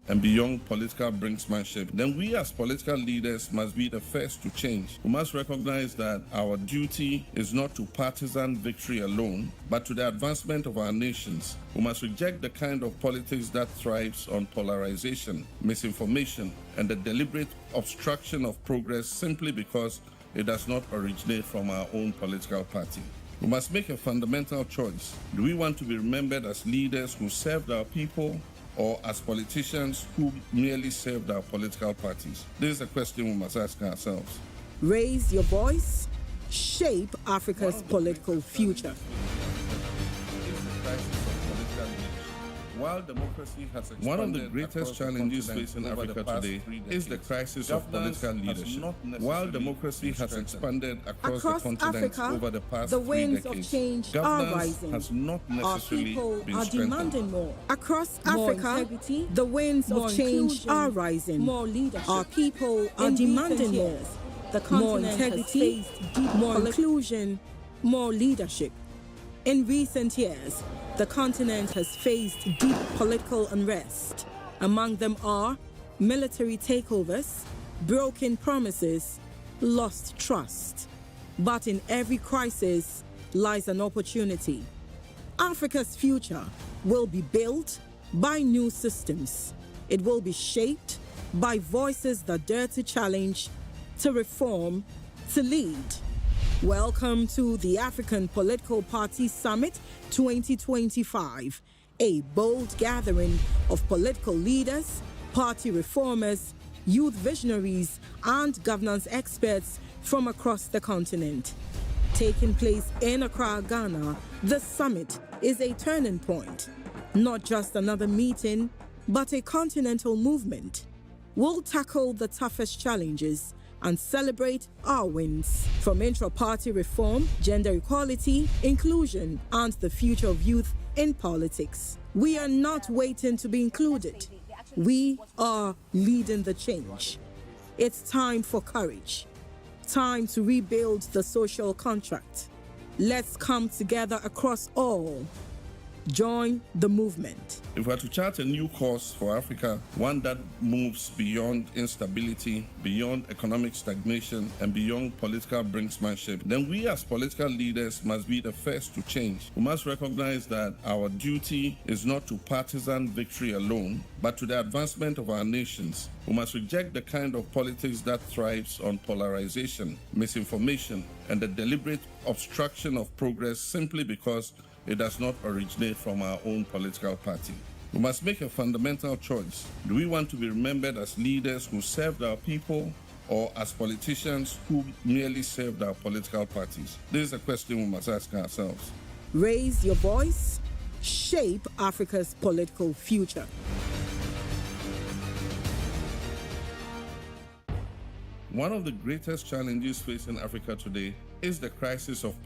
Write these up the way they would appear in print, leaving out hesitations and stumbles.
and beyond political brinksmanship, then we as political leaders must be the first to change. We must recognize that our duty is not to partisan victory alone, but to the advancement of our nations. We must reject the kind of politics that thrives on polarization, misinformation, and the deliberate obstruction of progress simply because it does not originate from our own political party. We must make a fundamental choice. Do we want to be remembered as leaders who served our people, or as politicians who merely served our political parties? This is a question we must ask ourselves. Raise your voice, shape Africa's political future. While democracy has expanded, one of the greatest challenges facing Africa today is the crisis of political leadership. While democracy has expanded across the continent Africa, over the past the 3 winds decades, of change are governance rising. has not Our necessarily people been are strengthened. demanding more. Across More Africa, integrity, the winds more of change inclusion, are rising. more leadership. Our people are In demanding recent more. years, the More continent has integrity, faced deep more inclusion, more leadership. In recent years, the continent has faced deep political unrest. Among them are military takeovers, broken promises, lost trust. But in every crisis lies an opportunity. Africa's future will be built by new systems. It will be shaped by voices that dare to challenge, to reform, to lead. Welcome to the African Political Party Summit 2025, a bold gathering of political leaders, party reformers, youth visionaries, and governance experts from across the continent. Taking place in Accra, Ghana, the summit is a turning point, not just another meeting, but a continental movement. We'll tackle the toughest challenges and celebrate our wins, from intra-party reform, gender equality, inclusion, and the future of youth in politics. We are not waiting to be included. We are leading the change. It's time for courage. Time to rebuild the social contract. Let's come together across all. Join the movement. If we are to chart a new course for Africa, one that moves beyond instability, beyond economic stagnation, and beyond political brinksmanship, then we as political leaders must be the first to change. We must recognize that our duty is not to partisan victory alone, but to the advancement of our nations. We must reject the kind of politics that thrives on polarization, misinformation, and the deliberate obstruction of progress simply because it does not originate from our own political party. We must make a fundamental choice. Do we want to be remembered as leaders who served our people, or as politicians who merely served our political parties? This is a question we must ask ourselves. Raise your voice, shape Africa's political future. One of the greatest challenges facing Africa today is the crisis of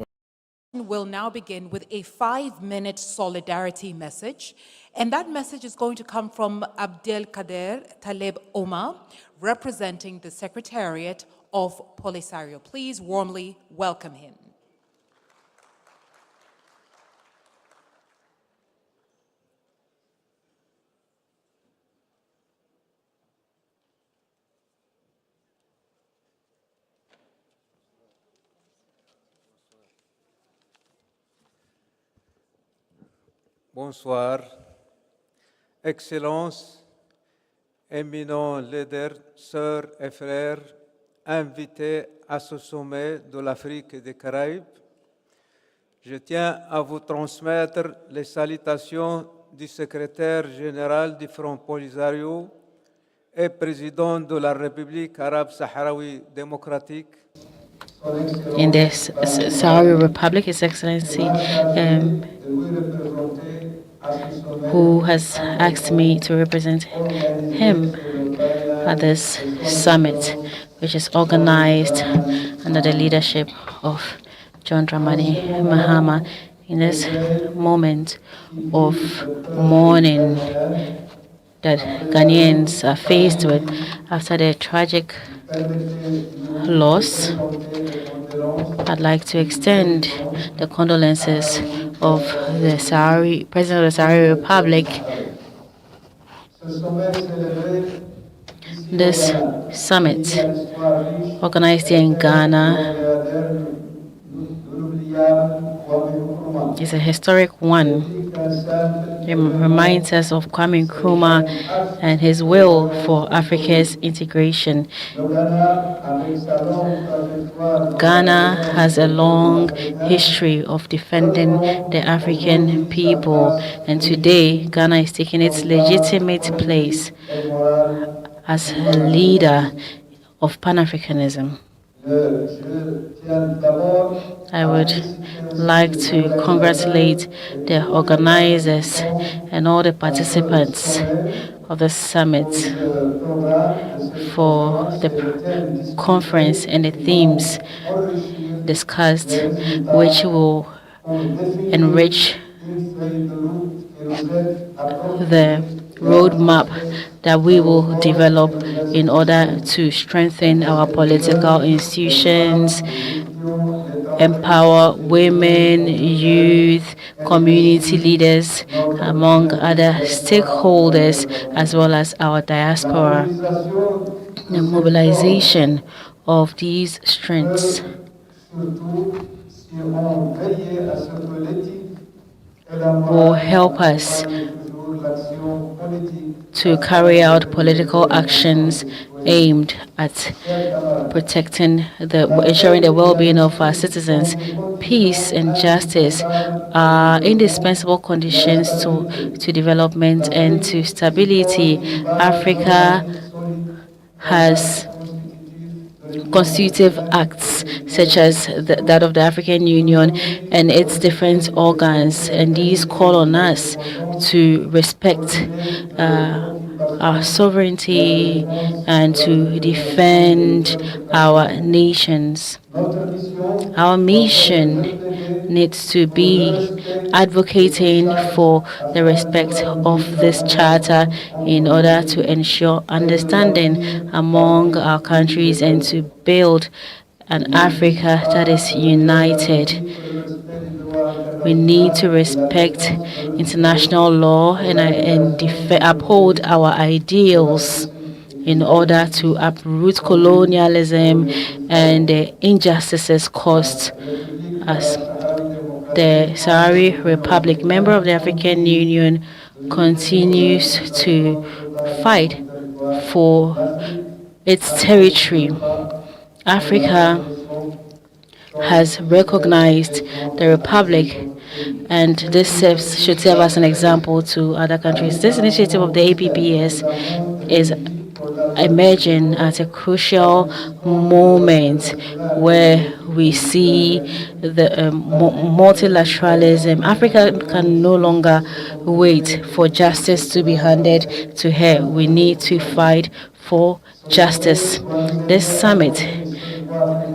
Will now begin with a 5-minute solidarity message. And that message is going to come from Abdelkader Taleb Omar, representing the Secretariat of Polisario. Please warmly welcome him. Bonsoir, Excellences, éminents leaders, sœurs et frères, invités à ce sommet de l'Afrique et des Caraïbes. Je tiens à vous transmettre les salutations du secrétaire général du Front Polisario et président de la République arabe sahraoui démocratique. In the Sahrawi Republic, His Excellency, who has asked me to represent him at this summit, which is organized under the leadership of John Dramani Mahama. In this moment of mourning that Ghanaians are faced with after their tragic loss, I'd like to extend the condolences of the President of the Sahrawi Republic This summit, organized here in Ghana, is a historic one. It reminds us of Kwame Nkrumah and his will for Africa's integration. Ghana has a long history of defending the African people, and today Ghana is taking its legitimate place as a leader of Pan-Africanism. I would like to congratulate the organizers and all the participants of the summit for the conference and the themes discussed, which will enrich the roadmap that we will develop in order to strengthen our political institutions, empower women, youth, community leaders, among other stakeholders, as well as our diaspora. The mobilization of these strengths will help us to carry out political actions aimed at ensuring the well-being of our citizens. Peace and justice are indispensable conditions to development and to stability. Africa has constitutive acts such as that of the African Union and its different organs, and these call on us to respect our sovereignty and to defend our nations. Our mission needs to be advocating for the respect of this charter in order to ensure understanding among our countries and to build an Africa that is united. We need to respect international law and uphold our ideals in order to uproot colonialism and the injustices caused as the Sahrawi Republic, member of the African Union, continues to fight for its territory. Africa has recognized the Republic, and this should serve as an example to other countries. This initiative of the APPS is emerging at a crucial moment where we see the multilateralism. Africa can no longer wait for justice to be handed to her. We need to fight for justice. This summit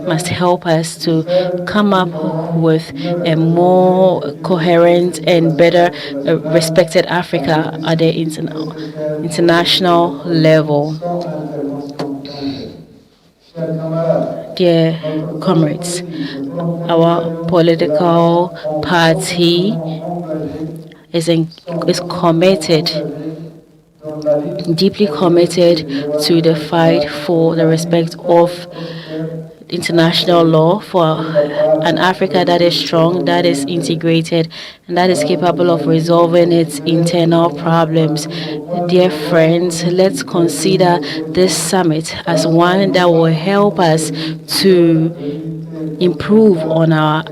must help us to come up with a more coherent and better respected Africa at the international level. Dear comrades, our political party is committed, deeply committed to the fight for the respect of international law, for an Africa that is strong, that is integrated, and that is capable of resolving its internal problems. Dear friends, let's consider this summit as one that will help us to improve on our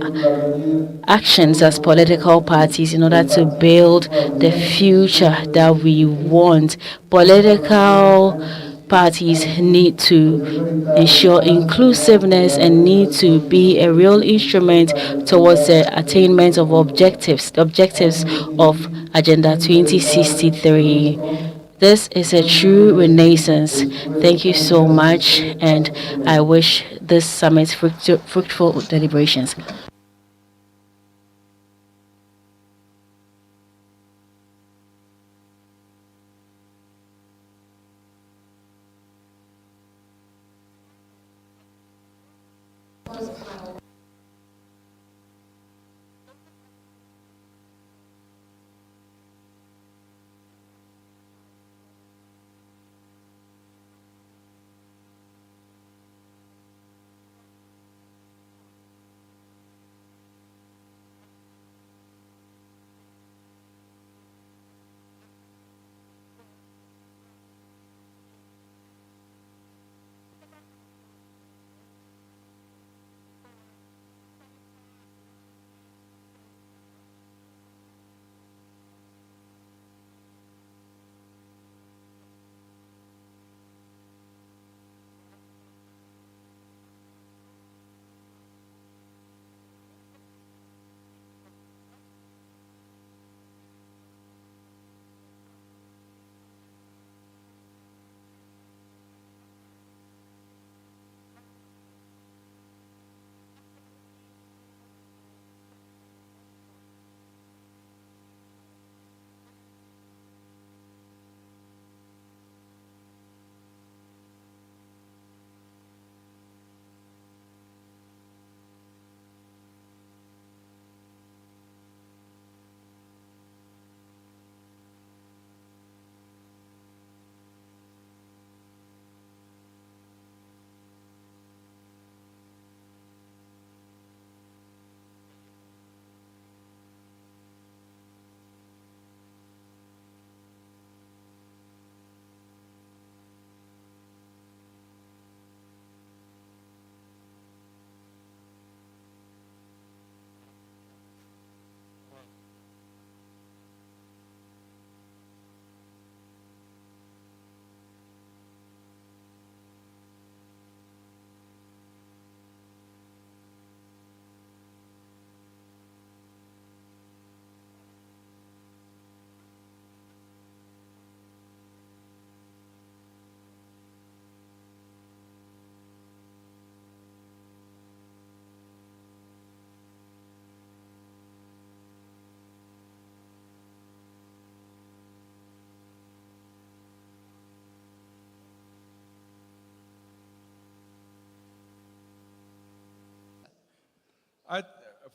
actions as political parties in order to build the future that we want. Political parties need to ensure inclusiveness and need to be a real instrument towards the attainment of the objectives of Agenda 2063. This is a true renaissance. Thank you so much, and I wish this summit fruitful deliberations.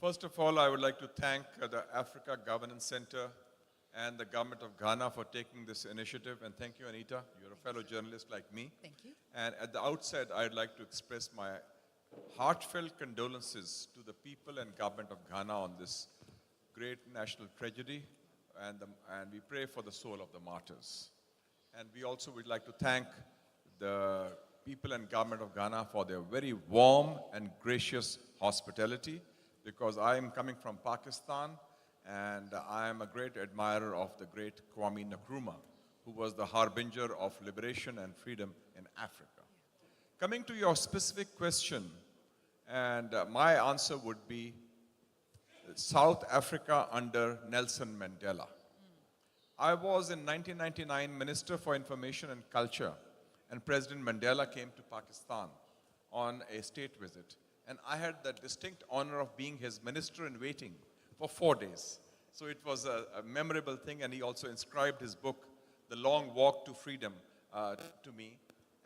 First of all, I would like to thank the Africa Governance Center and the government of Ghana for taking this initiative. And thank you, Anita. You're a fellow journalist like me. Thank you. And at the outset, I'd like to express my heartfelt condolences to the people and government of Ghana on this great national tragedy. And we pray for the soul of the martyrs. And we also would like to thank the people and government of Ghana for their very warm and gracious hospitality, because I am coming from Pakistan and I am a great admirer of the great Kwame Nkrumah, who was the harbinger of liberation and freedom in Africa. Coming to your specific question, and my answer would be South Africa under Nelson Mandela. I was in 1999 Minister for Information and Culture, and President Mandela came to Pakistan on a state visit. And I had the distinct honor of being his minister in waiting for 4 days. So it was a memorable thing, and he also inscribed his book, The Long Walk to Freedom, to me.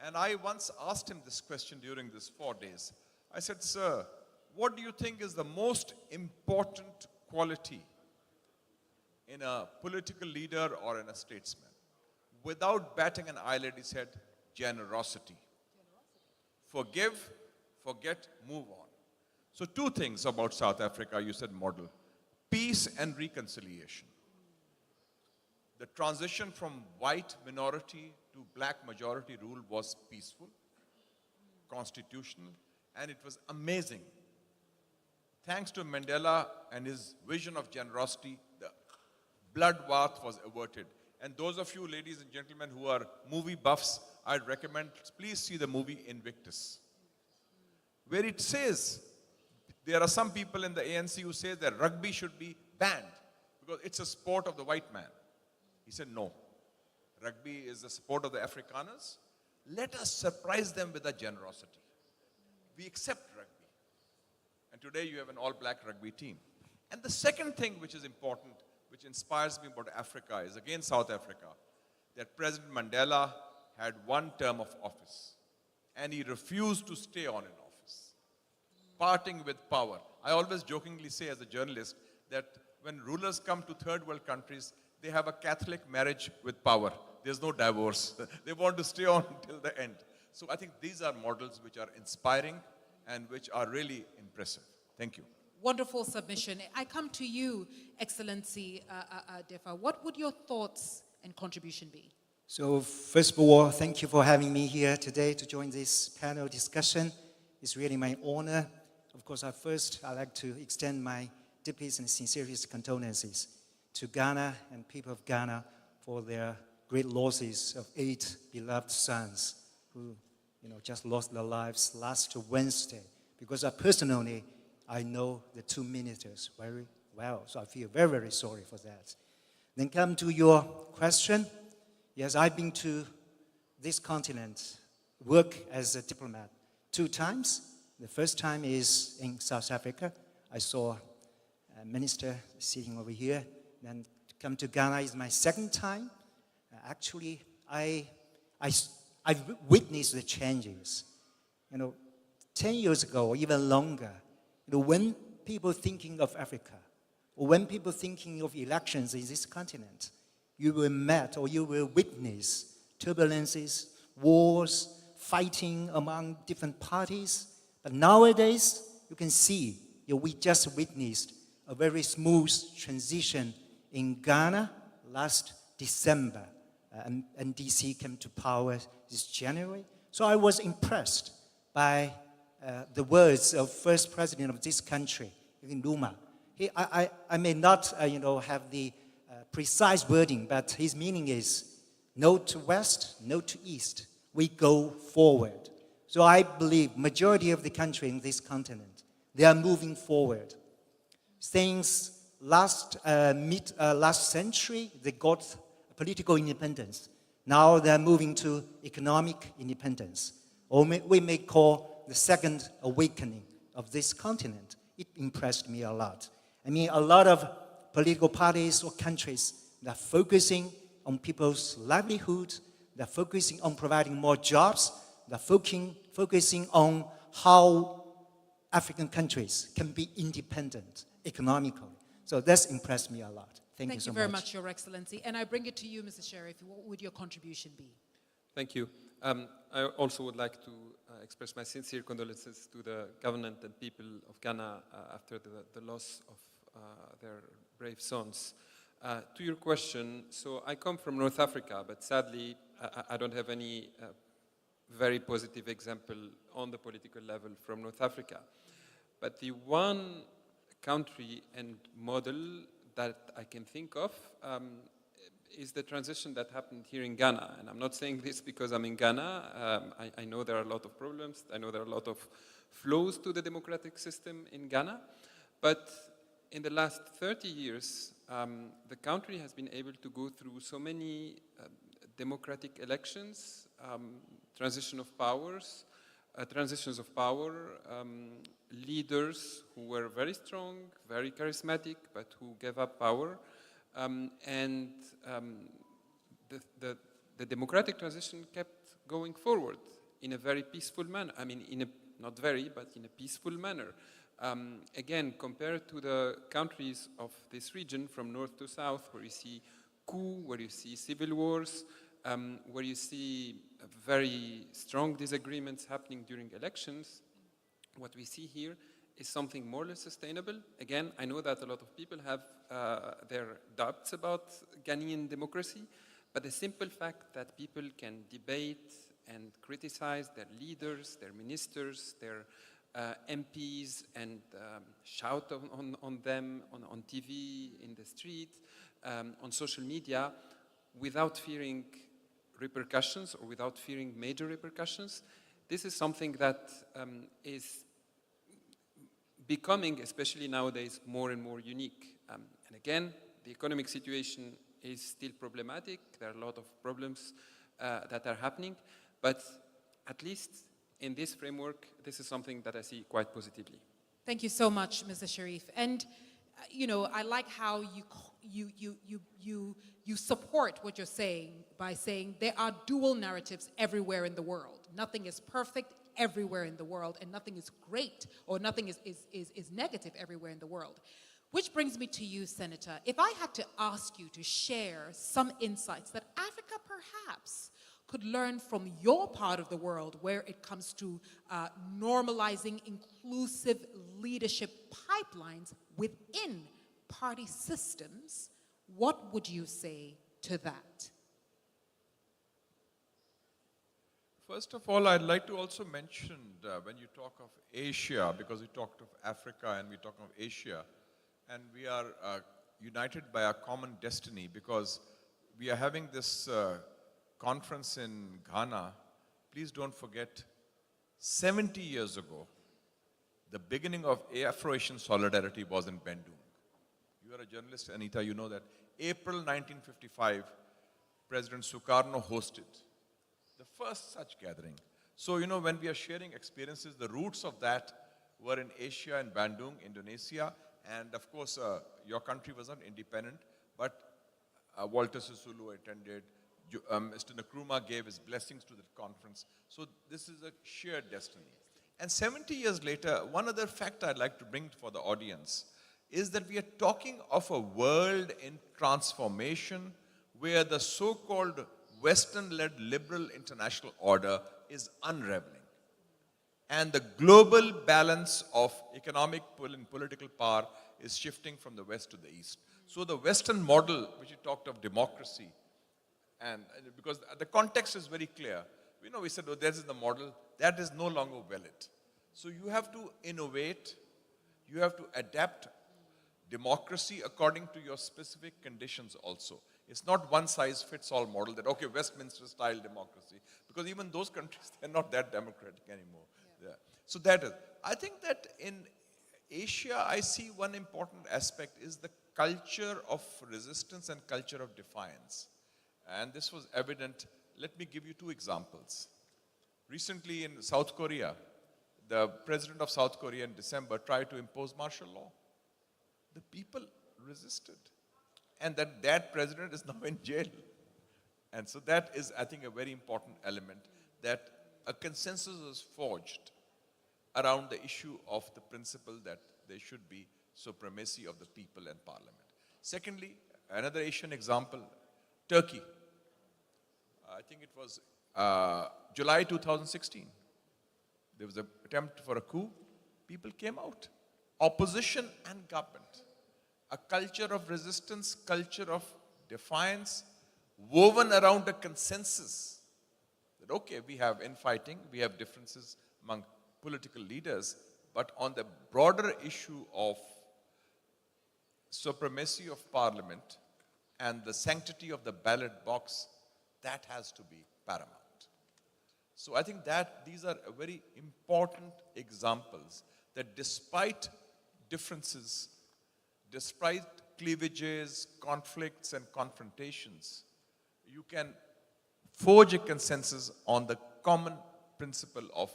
And I once asked him this question during these 4 days. I said, sir, what do you think is the most important quality in a political leader or in a statesman? Without batting an eyelid, he said, generosity. Forgive, forget, move on. So 2 things about South Africa, you said model. Peace and reconciliation. The transition from white minority to black majority rule was peaceful, constitutional, and it was amazing. Thanks to Mandela and his vision of generosity, the bloodbath was averted. And those of you ladies and gentlemen who are movie buffs, I'd recommend, please see the movie Invictus, where it says, there are some people in the ANC who say that rugby should be banned because it's a sport of the white man. He said, no, rugby is the sport of the Afrikaners. Let us surprise them with our generosity. We accept rugby. And today you have an all-black rugby team. And the second thing which is important, which inspires me about Africa, is again South Africa, that President Mandela had 1 term of office and he refused to stay on in office, parting with power. I always jokingly say as a journalist that when rulers come to third world countries, they have a Catholic marriage with power. There's no divorce. They want to stay on till the end. So I think these are models which are inspiring and which are really impressive. Thank you. Wonderful submission. I come to you, Excellency Defa. What would your thoughts and contribution be? So first of all, thank you for having me here today to join this panel discussion. It's really my honor. Of course, I'd like to extend my deepest and sincerest condolences to Ghana and people of Ghana for their great losses of 8 beloved sons who, just lost their lives last Wednesday. Because personally, I know the 2 ministers very well, so I feel very, very sorry for that. Then come to your question. Yes, I've been to this continent, work as a diplomat 2 times. The first time is in South Africa. I saw a minister sitting over here. Then come to Ghana is my 2nd time. Actually, I've witnessed the changes. 10 years ago, or even longer, when people thinking of Africa, or when people thinking of elections in this continent, you will meet or you will witness turbulences, wars, fighting among different parties. But nowadays, you can see we just witnessed a very smooth transition in Ghana last December. NDC came to power this January. So I was impressed by the words of first president of this country, Nkrumah. I may not, have the precise wording, but his meaning is no to west, no to east. We go forward. So I believe majority of the country in this continent, they are moving forward. Since last century, they got political independence. Now they're moving to economic independence. Or we may call the second awakening of this continent. It impressed me a lot. I mean, a lot of political parties or countries that are focusing on people's livelihood, they're focusing on providing more jobs, they're focusing on how African countries can be independent economically. So that's impressed me a lot. Thank you Thank so you very much. much, Your Excellency. And I bring it to you, Mr. Sheriff. What would your contribution be? Thank you. I also would like to express my sincere condolences to the government and people of Ghana after the loss of their brave sons. To your question, so I come from North Africa, but sadly, I don't have any very positive example on the political level from North Africa. But the one country and model that I can think of is the transition that happened here in Ghana. And I'm not saying this because I'm in Ghana. I know there are a lot of problems. I know there are a lot of flaws to the democratic system in Ghana. But in the last 30 years, the country has been able to go through so many democratic elections, transitions of power, leaders who were very strong, very charismatic, but who gave up power. The democratic transition kept going forward in a very peaceful manner. I mean, not very, but in a peaceful manner. Again, compared to the countries of this region, from north to south, where you see coup, where you see civil wars, where you see very strong disagreements happening during elections, what we see here is something more or less sustainable. Again, I know that a lot of people have their doubts about Ghanaian democracy, but the simple fact that people can debate and criticize their leaders, their ministers, their MPs, and shout on them on TV, in the street, on social media, without fearing repercussions or without fearing major repercussions, this is something that is becoming, especially nowadays, more and more unique. And again, the economic situation is still problematic. There are a lot of problems that are happening, but at least in this framework, this is something that I see quite positively. Thank you so much, Mr. Sharif. And you know, I like how you support what you're saying by saying there are dual narratives everywhere in the world. Nothing is perfect everywhere in the world, and nothing is great or nothing is negative everywhere in the world. Which brings me to you, Senator. If I had to ask you to share some insights that Africa perhaps could learn from your part of the world where it comes to normalizing inclusive leadership pipelines within party systems, what would you say to that? First of all, I'd like to also mention when you talk of Asia, because we talked of Africa and we talk of Asia, and we are united by a common destiny because we are having this conference in Ghana. Please don't forget, 70 years ago, the beginning of Afro-Asian solidarity was in Bandung. You are a journalist, Anita, you know that. April 1955, President Sukarno hosted the first such gathering. So, you know, when we are sharing experiences, the roots of that were in Asia and Bandung, Indonesia, and of course, your country was not independent, but Walter Sisulu attended, Mr. Nkrumah gave his blessings to the conference. So this is a shared destiny. And 70 years later, one other fact I'd like to bring for the audience is that we are talking of a world in transformation where the so-called Western-led liberal international order is unraveling. And the global balance of economic and political power is shifting from the West to the East. So the Western model, which you talked of democracy, and because the context is very clear. You know, we said, oh, this is the model. That is no longer valid. So you have to innovate. You have to adapt democracy according to your specific conditions also. It's not one-size-fits-all model that, okay, Westminster-style democracy. Because even those countries, they're not that democratic anymore. Yeah. So that is. I think that in Asia, I see one important aspect is the culture of resistance and culture of defiance. And this was evident. Let me give you two examples. Recently in South Korea, the president of South Korea in December tried to impose martial law. The people resisted. And then that president is now in jail. And so that is, I think, a very important element, that a consensus is forged around the issue of the principle that there should be supremacy of the people and parliament. Secondly, another Asian example, Turkey. I think it was July 2016. There was an attempt for a coup. People came out. Opposition and government. A culture of resistance, culture of defiance, woven around a consensus that, okay, we have infighting, we have differences among political leaders, but on the broader issue of supremacy of parliament and the sanctity of the ballot box, that has to be paramount. So I think that these are very important examples that despite differences, despite cleavages, conflicts, and confrontations, you can forge a consensus on the common principle of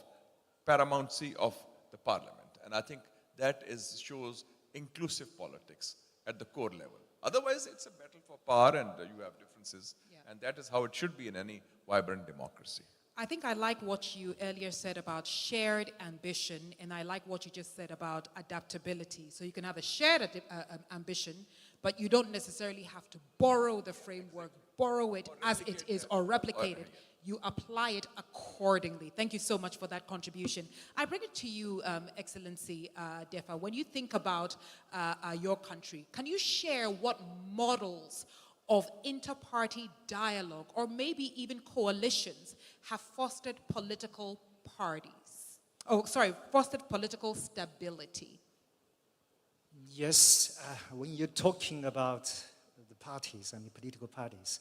paramountcy of the parliament. And I think that shows inclusive politics at the core level. Otherwise, it's a battle for power and you have differences. Yeah. And that is how it should be in any vibrant democracy. I think I like what you earlier said about shared ambition, and I like what you just said about adaptability. So you can have a shared ambition, but you don't necessarily have to borrow the framework, borrow it as it is, or replicate it. You apply it accordingly. Thank you so much for that contribution. I bring it to you, Excellency Defa. When you think about your country, can you share what models of inter-party dialogue, or maybe even coalitions, have fostered political parties? Fostered political stability. Yes, when you're talking about the parties and the political parties,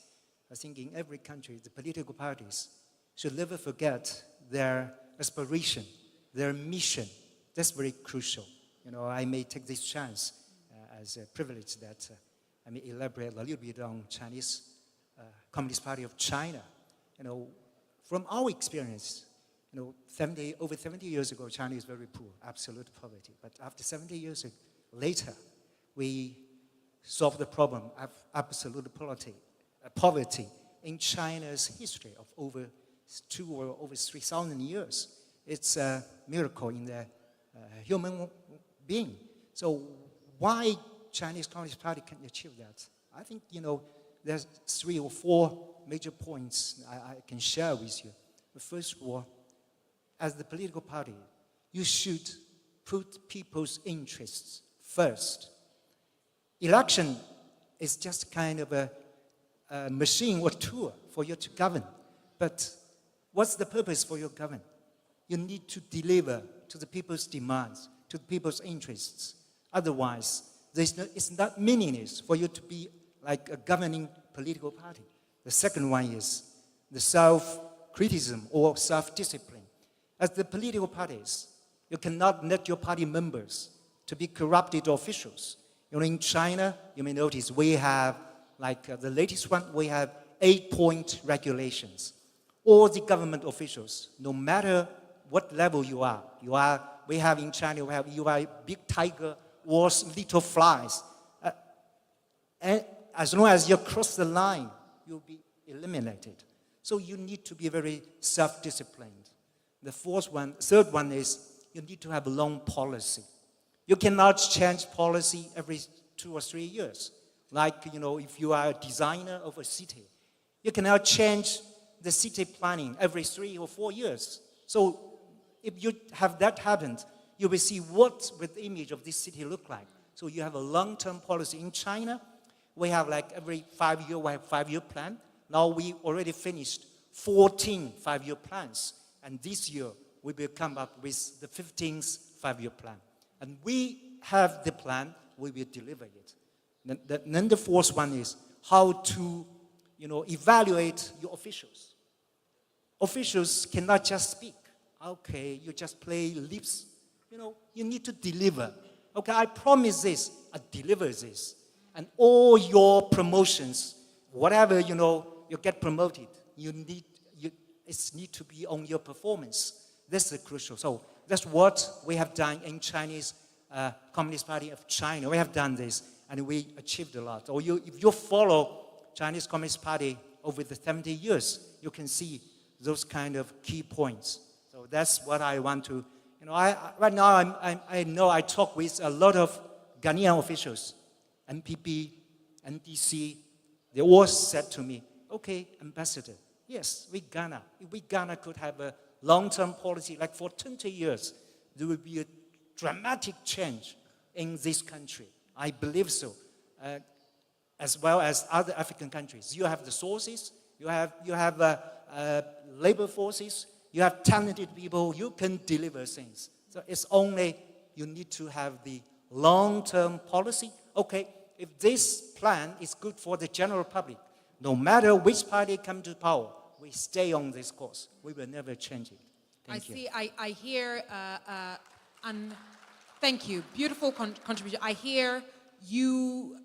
I think in every country, the political parties should never forget their aspiration, their mission. That's very crucial. You know, I may take this chance as a privilege that I may elaborate a little bit on Chinese Communist Party of China. You know, from our experience, you know, over 70 years ago, China is very poor, absolute poverty. But after 70 years later, we solved the problem of absolute poverty in China's history of over 2,000 or over 3,000 years. It's a miracle in the human being. So why Chinese Communist Party can achieve that? I think, you know, there's 3 or 4 major points I can share with you. The first of all, as the political party, you should put people's interests first. Election is just kind of a machine or tool for you to govern. But what's the purpose for your government? You need to deliver to the people's demands, to the people's interests. Otherwise, it's not meaningless for you to be like a governing political party. The second one is the self-criticism or self-discipline. As the political parties, you cannot let your party members to be corrupted officials. You know, in China, you may notice we have, like the latest one, we have 8-point regulations. All the government officials, no matter what level we have in China, you are a big tiger or little flies. And as long as you cross the line, you'll be eliminated. So you need to be very self-disciplined. The third one is you need to have a long policy. You cannot change policy every 2 or 3 years. Like, you know, if you are a designer of a city, you cannot change the city planning every 3 or 4 years. So if you have that happen, you will see what will the image of this city look like. So you have a long-term policy. In China, we have like every 5 year, we have 5-year plan. Now we already finished 14 5-year plans. And this year, we will come up with the 15th 5-year plan. And we have the plan, we will deliver it. Then the fourth one is how to, you know, evaluate your officials. Officials cannot just speak. Okay, you just play lips. You know, you need to deliver. Okay, I promise this, I deliver this. And all your promotions, whatever, you know, you get promoted, it needs to be on your performance. That's the crucial. So that's what we have done in Chinese Communist Party of China. We have done this, and we achieved a lot. Or if you follow Chinese Communist Party over the 70 years, you can see those kind of key points. So that's what I want to, Right now I know I talk with a lot of Ghanaian officials, MPP, NDC. They all said to me, okay, Ambassador, yes, we Ghana could have a long-term policy, like for 20 years, there will be a dramatic change in this country. I believe so, as well as other African countries. You have the sources, you have labor forces, you have talented people, you can deliver things. So it's only you need to have the long-term policy. Okay, if this plan is good for the general public, no matter which party comes to power, we stay on this course. We will never change it. Thank you. I hear, and thank you, beautiful contribution. I hear you,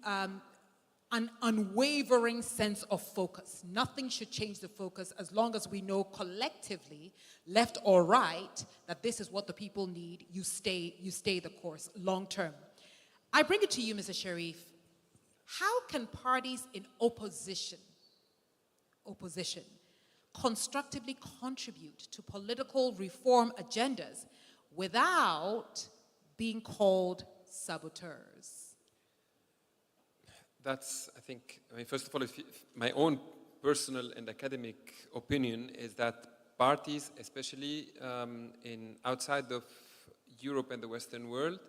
an unwavering sense of focus. Nothing should change the focus as long as we know collectively, left or right, that this is what the people need. You stay the course long term. I bring it to you, Mr. Sharif. How can parties in opposition constructively contribute to political reform agendas without being called saboteurs? That's, I think, first of all, my own personal and academic opinion is that parties, especially outside of Europe and the Western world,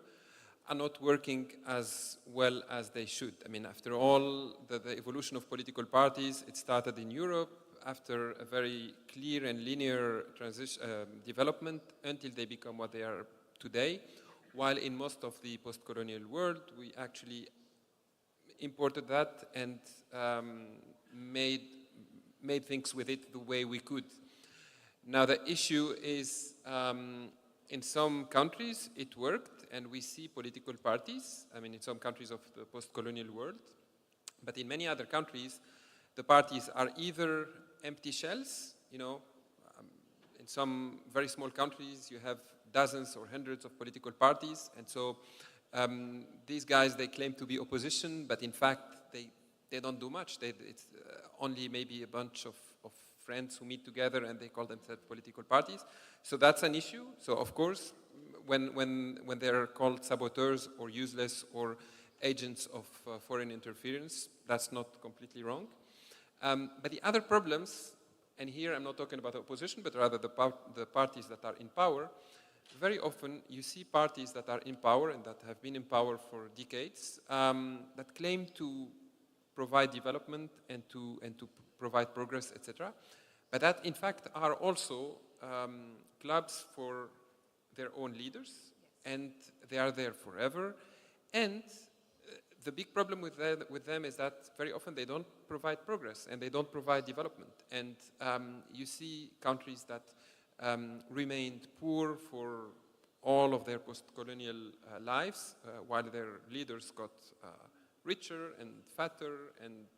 are not working as well as they should. I mean, after all, the evolution of political parties, it started in Europe after a very clear and linear development until they become what they are today, while in most of the post-colonial world, we actually imported that and made things with it the way we could. Now the issue is, in some countries it worked, and we see political parties, in some countries of the post-colonial world, but in many other countries, the parties are either empty shells, in some very small countries you have dozens or hundreds of political parties, and so these guys, they claim to be opposition, but in fact, they don't do much. It's only maybe a bunch of friends who meet together and they call themselves political parties. So that's an issue. So of course, when they're called saboteurs or useless or agents of foreign interference, that's not completely wrong. But the other problems, and here I'm not talking about the opposition, but rather the parties that are in power, very often you see parties that are in power and that have been in power for decades that claim to provide development and to provide progress, etc. But that in fact are also clubs for their own leaders, and they are there forever. And the big problem with them is that very often they don't provide progress and they don't provide development. And you see countries that remained poor for all of their post-colonial lives, while their leaders got richer and fatter, and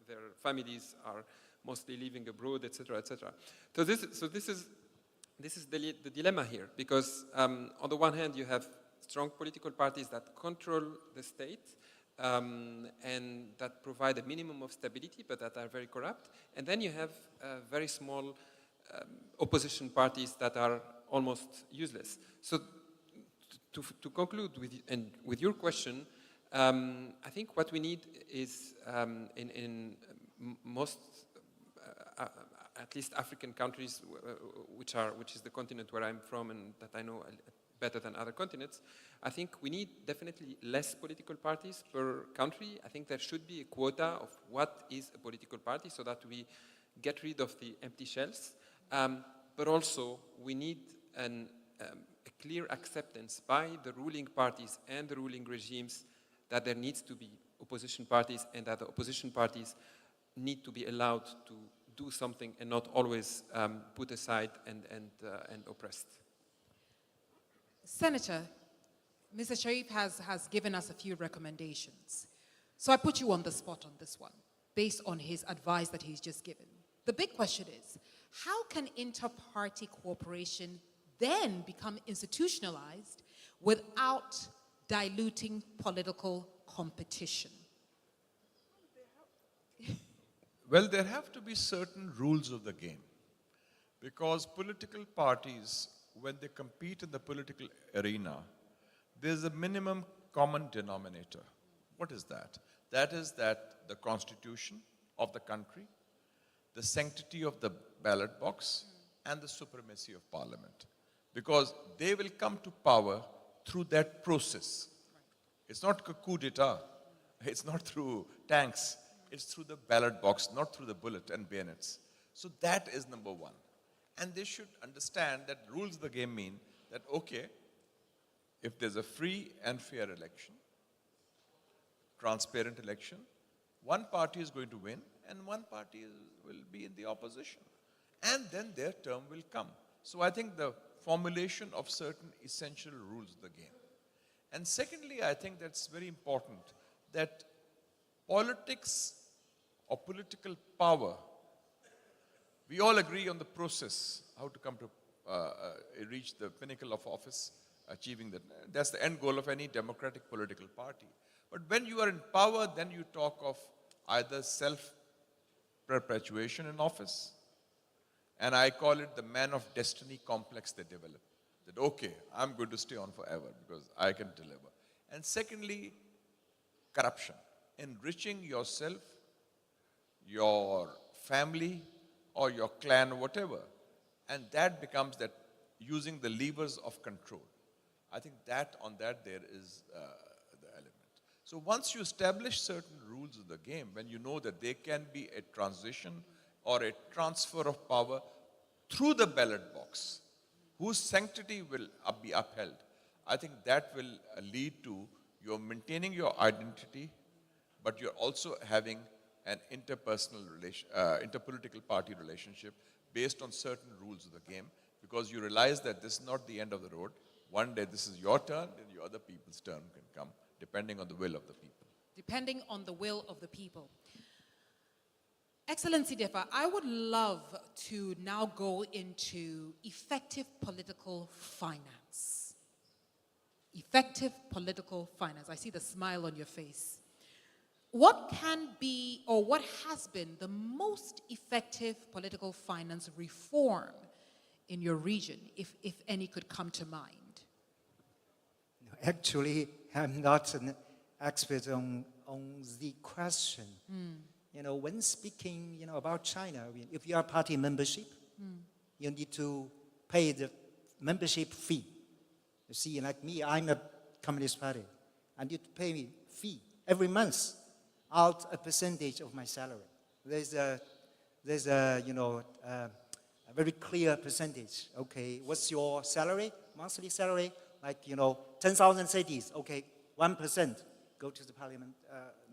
their families are mostly living abroad, etc., etc. So this is the dilemma here, because on the one hand you have strong political parties that control the state and that provide a minimum of stability, but that are very corrupt, and then you have very small opposition parties that are almost useless. So to conclude with your question, I think what we need is in most, at least African countries, which is the continent where I'm from and that I know better than other continents, I think we need definitely less political parties per country. I think there should be a quota of what is a political party so that we get rid of the empty shells. But also we need a clear acceptance by the ruling parties and the ruling regimes that there needs to be opposition parties, and that the opposition parties need to be allowed to do something and not always put aside and oppressed. Senator, Mr. Sharif has given us a few recommendations. So I put you on the spot on this one, based on his advice that he's just given. The big question is, how can inter-party cooperation then become institutionalized without diluting political competition? Well, there have to be certain rules of the game, because political parties when they compete in the political arena, there's a minimum common denominator. What is that? That is that the constitution of the country, the sanctity of the ballot box, and the supremacy of parliament. Because they will come to power through that process. It's not a coup d'etat. It's not through tanks. It's through the ballot box, not through the bullet and bayonets. So that is number one. And they should understand that rules of the game mean that, okay, if there's a free and fair election, transparent election, one party is going to win and one party will be in the opposition. And then their term will come. So I think the formulation of certain essential rules of the game. And secondly, I think that's very important that politics or political power, we all agree on the process, how to come to reach the pinnacle of office, achieving that. That's the end goal of any democratic political party. But when you are in power, then you talk of either self-perpetuation in office, and I call it the man of destiny complex they develop. That, okay, I'm going to stay on forever because I can deliver. And secondly, corruption. Enriching yourself, your family, or your clan, whatever. And that becomes that using the levers of control. I think that on that there is the element. So once you establish certain rules of the game, when you know that there can be a transition or a transfer of power through the ballot box, whose sanctity will be upheld, I think that will lead to your maintaining your identity, but you're also having an interpersonal interpolitical party relationship based on certain rules of the game, because you realize that this is not the end of the road. One day this is your turn, and your other people's turn can come, depending on the will of the people. Depending on the will of the people. Excellency Defa, I would love to now go into effective political finance. Effective political finance. I see the smile on your face. What can be, or what has been, the most effective political finance reform in your region, if any could come to mind? Actually, I'm not an expert on the question. You know, when speaking, about China, if you are party membership, you need to pay the membership fee. You see, like me, I'm a Communist Party. I need to pay fee every month, out a percentage of my salary. There's a very clear percentage. Okay, what's your salary, monthly salary? Like, 10,000 cities. Okay, 1% go to the parliament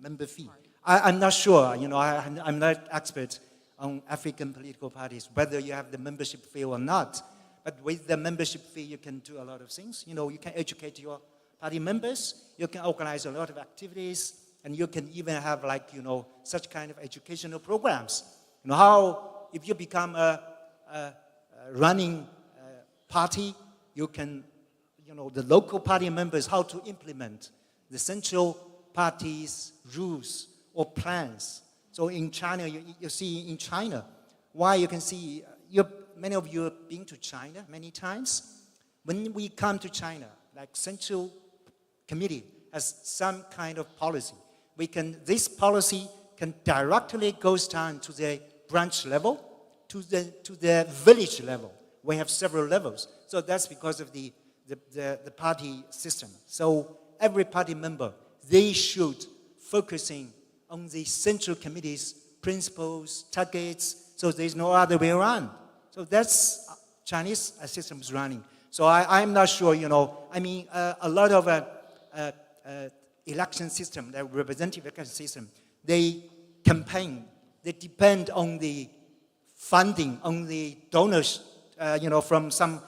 member fee. I'm not sure, I'm not expert on African political parties, whether you have the membership fee or not. But with the membership fee, you can do a lot of things. You can educate your party members, you can organize a lot of activities, and you can even have such kind of educational programs. How, if you become a running party, you can, the local party members, how to implement the central party's rules or plans. So in China, you see in China, why you can see, many of you have been to China many times. When we come to China, like Central Committee has some kind of policy. This policy can directly goes down to the branch level, to the village level. We have several levels. So that's because of the party system. So every party member, they should focusing on the Central Committee's principles, targets, so there's no other way around. So that's Chinese systems running. So I'm not sure, a lot of election system, the representative election system, they campaign, they depend on the funding, on the donors, from some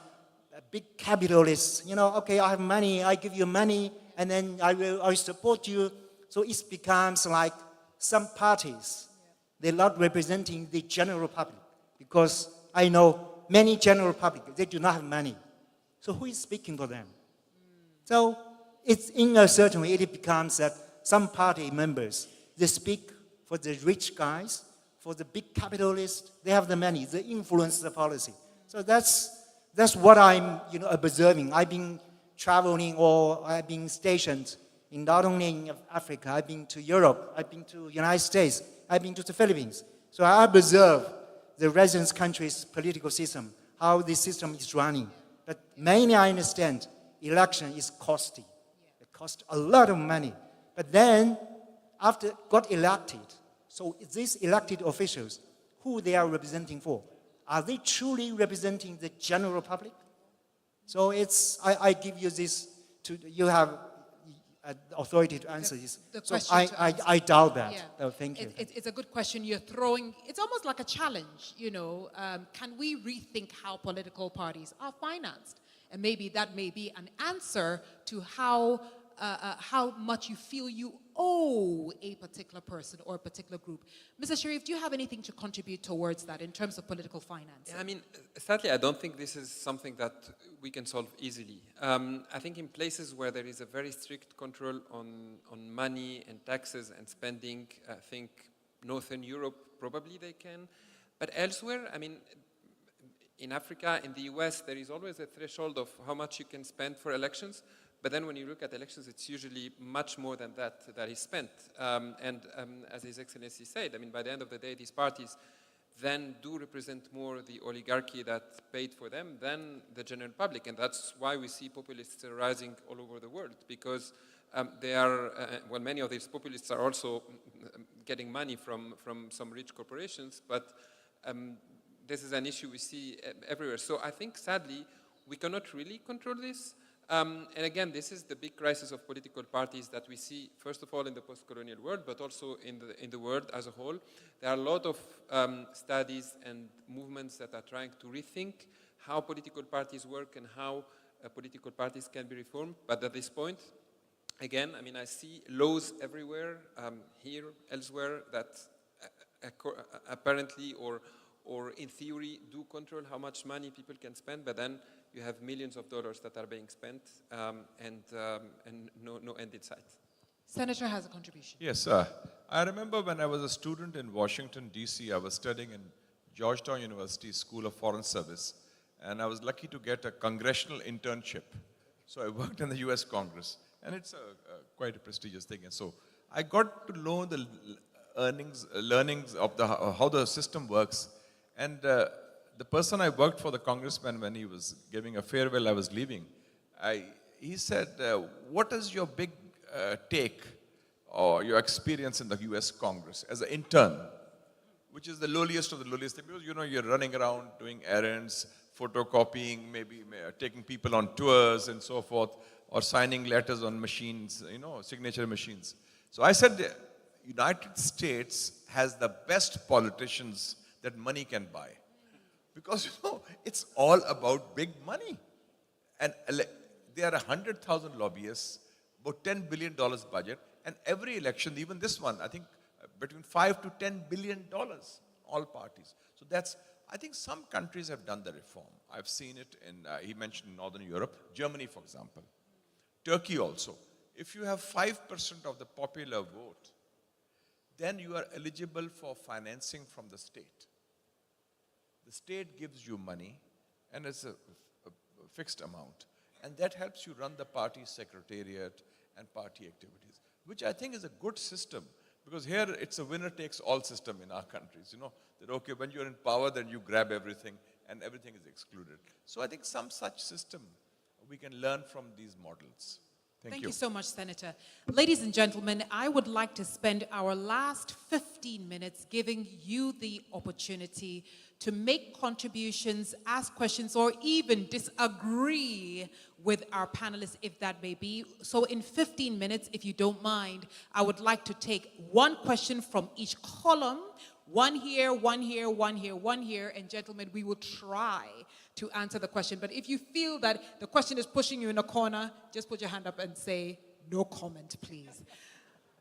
big capitalists. Okay, I have money, I give you money, and then I support you. So it becomes like some parties, they're not representing the general public, because I know many general public, they do not have money. So who is speaking for them? So it's in a certain way, it becomes that some party members, they speak for the rich guys, for the big capitalists, they have the money, they influence the policy. So that's That's what I'm observing. I've been traveling or I've been stationed in not only in Africa, I've been to Europe, I've been to United States, I've been to the Philippines. So I observe the residence country's political system, how the system is running. But mainly I understand election is costly. It costs a lot of money. But then, after got elected, so these elected officials, who they are representing for, are they truly representing the general public? So I give you this, you have authority to answer this. The So question to answer. I doubt that. Yeah. Oh, thank you. It's a good question you're throwing. It's almost like a challenge, Can we rethink how political parties are financed? And maybe that may be an answer to how much you feel you owe a particular person or a particular group. Mr. Sharif, do you have anything to contribute towards that in terms of political finance? Yeah, I mean, sadly, I don't think this is something that we can solve easily. I think in places where there is a very strict control on money and taxes and spending, I think Northern Europe, probably they can. But elsewhere, I mean, in Africa, in the US, there is always a threshold of how much you can spend for elections. But then when you look at elections, it's usually much more than that is spent. As His Excellency said, I mean, by the end of the day, these parties then do represent more the oligarchy that paid for them than the general public. And that's why we see populists rising all over the world, because they are, many of these populists are also getting money from some rich corporations, but this is an issue we see everywhere. So I think, sadly, we cannot really control this. And again, this is the big crisis of political parties that we see, first of all, in the post-colonial world, but also in the world as a whole. There are a lot of studies and movements that are trying to rethink how political parties work and how political parties can be reformed. But at this point, again, I mean, I see laws everywhere, here, elsewhere, that apparently or in theory do control how much money people can spend, but then you have millions of dollars that are being spent and no end in sight. Senator has a contribution. Yes, I remember when I was a student in Washington, D.C., I was studying in Georgetown University School of Foreign Service, and I was lucky to get a congressional internship. So I worked in the U.S. Congress, and it's quite a prestigious thing. And so I got to know the learnings of how the system works. And the person I worked for, the congressman, when he was giving a farewell, I was leaving, he said, what is your big take or your experience in the US Congress as an intern, which is the lowliest of the lowliest thing, because you're running around doing errands, photocopying, maybe taking people on tours and so forth, or signing letters on machines, signature machines. So I said, the United States has the best politicians that money can buy. Because, it's all about big money. And there are 100,000 lobbyists, about $10 billion budget, and every election, even this one, I think between $5 to $10 billion, all parties. So I think some countries have done the reform. I've seen it in, he mentioned Northern Europe, Germany, for example. Turkey also. If you have 5% of the popular vote, then you are eligible for financing from the state. The state gives you money, and it's a fixed amount. And that helps you run the party secretariat and party activities, which I think is a good system, because here it's a winner-takes-all system in our countries. That, okay, when you're in power, then you grab everything, and everything is excluded. So I think some such system, we can learn from these models. Thank you so much, Senator. Ladies and gentlemen, I would like to spend our last 15 minutes giving you the opportunity to make contributions, ask questions, or even disagree with our panelists, if that may be. So in 15 minutes, if you don't mind, I would like to take one question from each column, one here, one here, one here, one here, and gentlemen, we will try to answer the question. But if you feel that the question is pushing you in a corner, just put your hand up and say, no comment, please.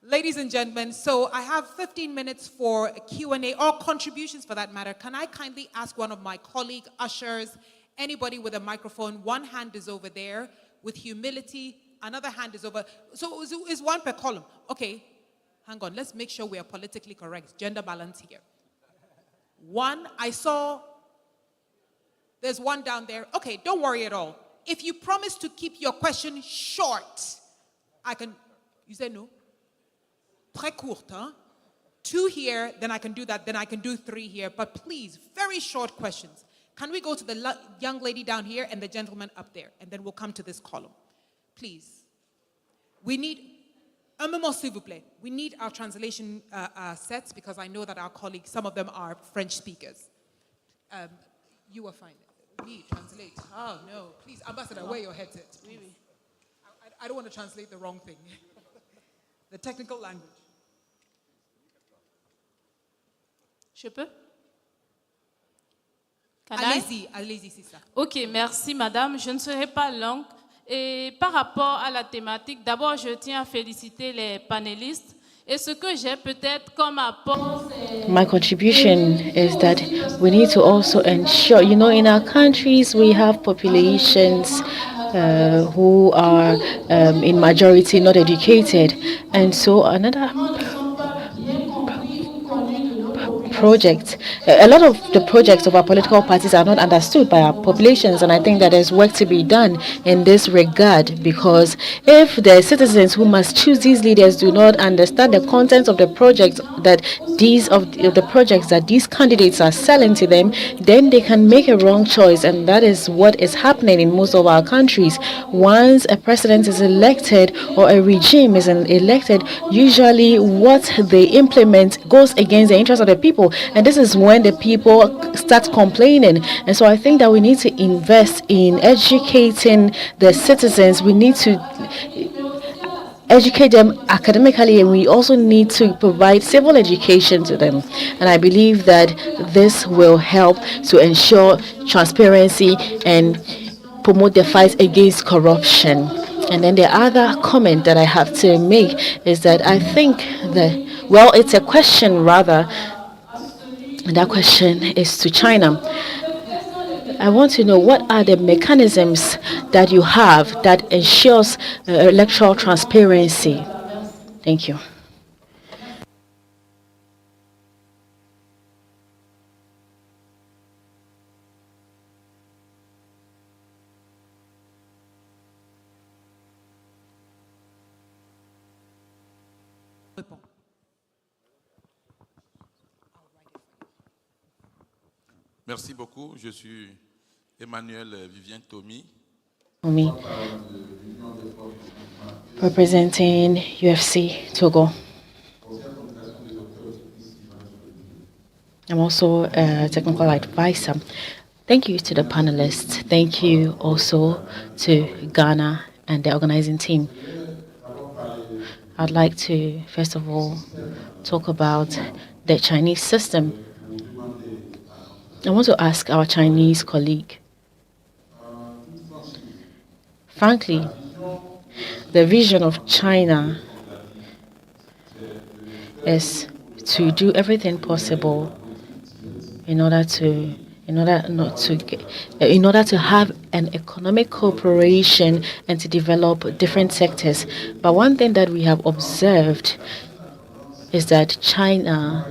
Ladies and gentlemen, so I have 15 minutes for a Q&A, or contributions for that matter. Can I kindly ask one of my colleague ushers, anybody with a microphone, one hand is over there, with humility, another hand is over, so is one per column. Okay, hang on, let's make sure we are politically correct, gender balance here. One, I saw There's one down there. Okay, don't worry at all. If you promise to keep your question short, I can, you say no? Très courte, huh? 2 here, then I can do that, then I can do 3 here. But please, very short questions. Can we go to the young lady down here and the gentleman up there? And then we'll come to this column. Please. We need, un moment s'il vous plaît. We need our translation sets because I know that our colleagues, some of them are French speakers. You are fine. Me, translate. Oh, no. Please, Ambassador, wear your headset. I don't want to translate the wrong thing. The technical language. Je peux? Can I? Allez-y, c'est ça. Ok, merci madame. Je ne serai pas longue. Et par rapport à la thématique, d'abord je tiens à féliciter les panélistes. Et ce que j'ai peut-être comme apport, My contribution is that we need to also ensure, in our countries we have populations who are in majority not educated. And so another project, a lot of the projects of our political parties are not understood by our populations, and I think that there's work to be done in this regard, because if the citizens who must choose these leaders do not understand the contents of the projects that these candidates are selling to them, then they can make a wrong choice, and that is what is happening in most of our countries. Once a president is elected or a regime is elected, usually what they implement goes against the interests of the people. And this is when the people start complaining. And so I think that we need to invest in educating the citizens. We need to educate them academically, and we also need to provide civil education to them. And I believe that this will help to ensure transparency and promote the fight against corruption. And then the other comment that I have to make is that I think that, well, it's a question rather. And that question is to China. I want to know what are the mechanisms that you have that ensures electoral transparency. Thank you. Merci beaucoup. Je suis Emmanuel Vivien Tomi. Representing UFC Togo. I'm also a technical advisor. Thank you to the panelists. Thank you also to Ghana and the organizing team. I'd like to, first of all, talk about the Chinese system. I want to ask our Chinese colleague. Frankly, the vision of China is to do everything possible in order to have an economic cooperation and to develop different sectors. But one thing that we have observed is that China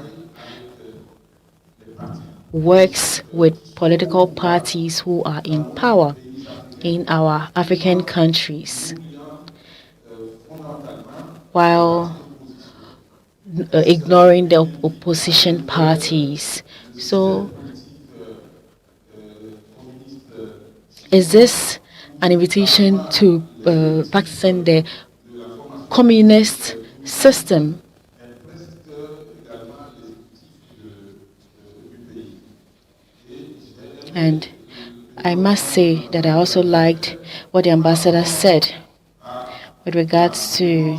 works with political parties who are in power in our African countries, while ignoring the opposition parties. So, is this an invitation to practicing the communist system? And I must say that I also liked what the ambassador said with regards to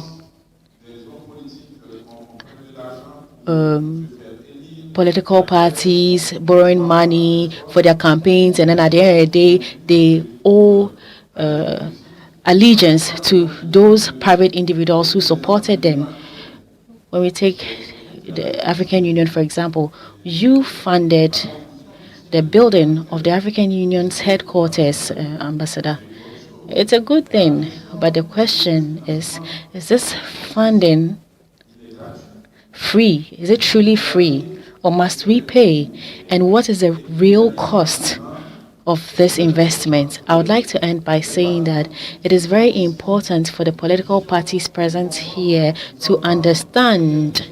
political parties borrowing money for their campaigns, and then at the end of the day, they owe allegiance to those private individuals who supported them. When we take the African Union, for example, you funded the building of the African Union's headquarters, Ambassador. It's a good thing, but the question is this funding free? Is it truly free, or must we pay? And what is the real cost of this investment. I would like to end by saying that it is very important for the political parties present here to understand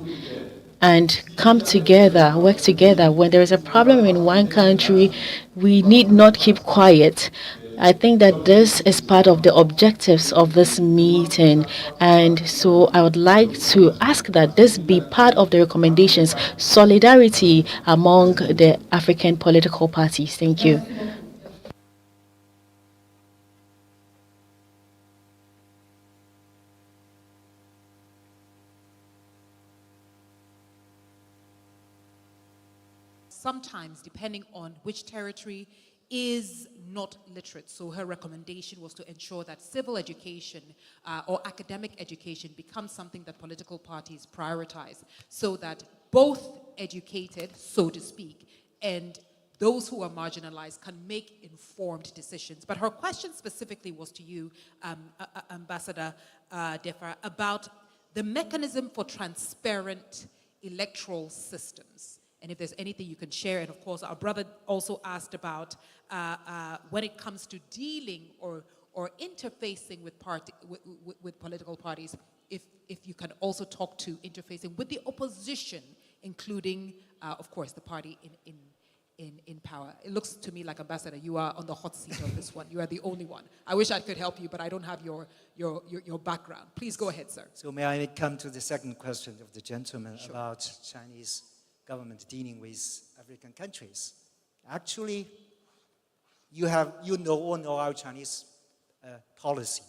and come together, work together. When there is a problem in one country, we need not keep quiet. I think that this is part of the objectives of this meeting. And so I would like to ask that this be part of the recommendations, solidarity among the African political parties. Thank you. Sometimes, depending on which territory, is not literate. So her recommendation was to ensure that civil education or academic education becomes something that political parties prioritize, so that both educated, so to speak, and those who are marginalized can make informed decisions. But her question specifically was to you, Ambassador Defara, about the mechanism for transparent electoral systems. And if there's anything you can share. And of course, our brother also asked about when it comes to dealing or interfacing with political parties, if you can also talk to interfacing with the opposition, including, of course, the party in power. It looks to me like, Ambassador, you are on the hot seat on this one. You are the only one. I wish I could help you, but I don't have your background. Please go ahead, sir. So may I come to the second question of the gentleman about Chinese government dealing with African countries? Actually, you all know our Chinese policy.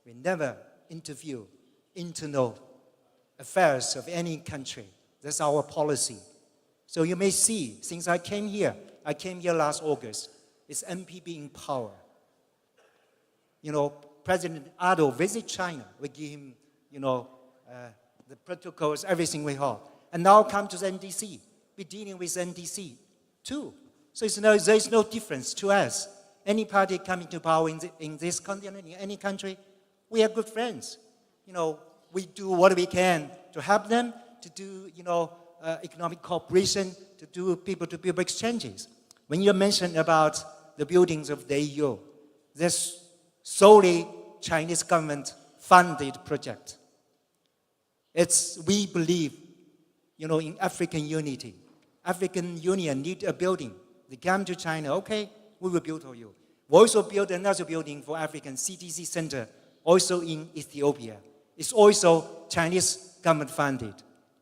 We never interview internal affairs of any country. That's our policy. So you may see, since I came here last August, it's NPP in power. You know, President Ado visit China. We give him, the protocols, everything we have. And now come to the NDC. We're dealing with NDC too. So there's no difference to us. Any party coming to power in this continent, in any country, we are good friends. We do what we can to help them, to do, economic cooperation, to do people-to-people exchanges. When you mentioned about the buildings of the AU, that's solely Chinese government-funded project. We believe, in African unity. African Union need a building. They come to China, okay, we will build for you. We also build another building for African CTC Center, also in Ethiopia. It's also Chinese government funded.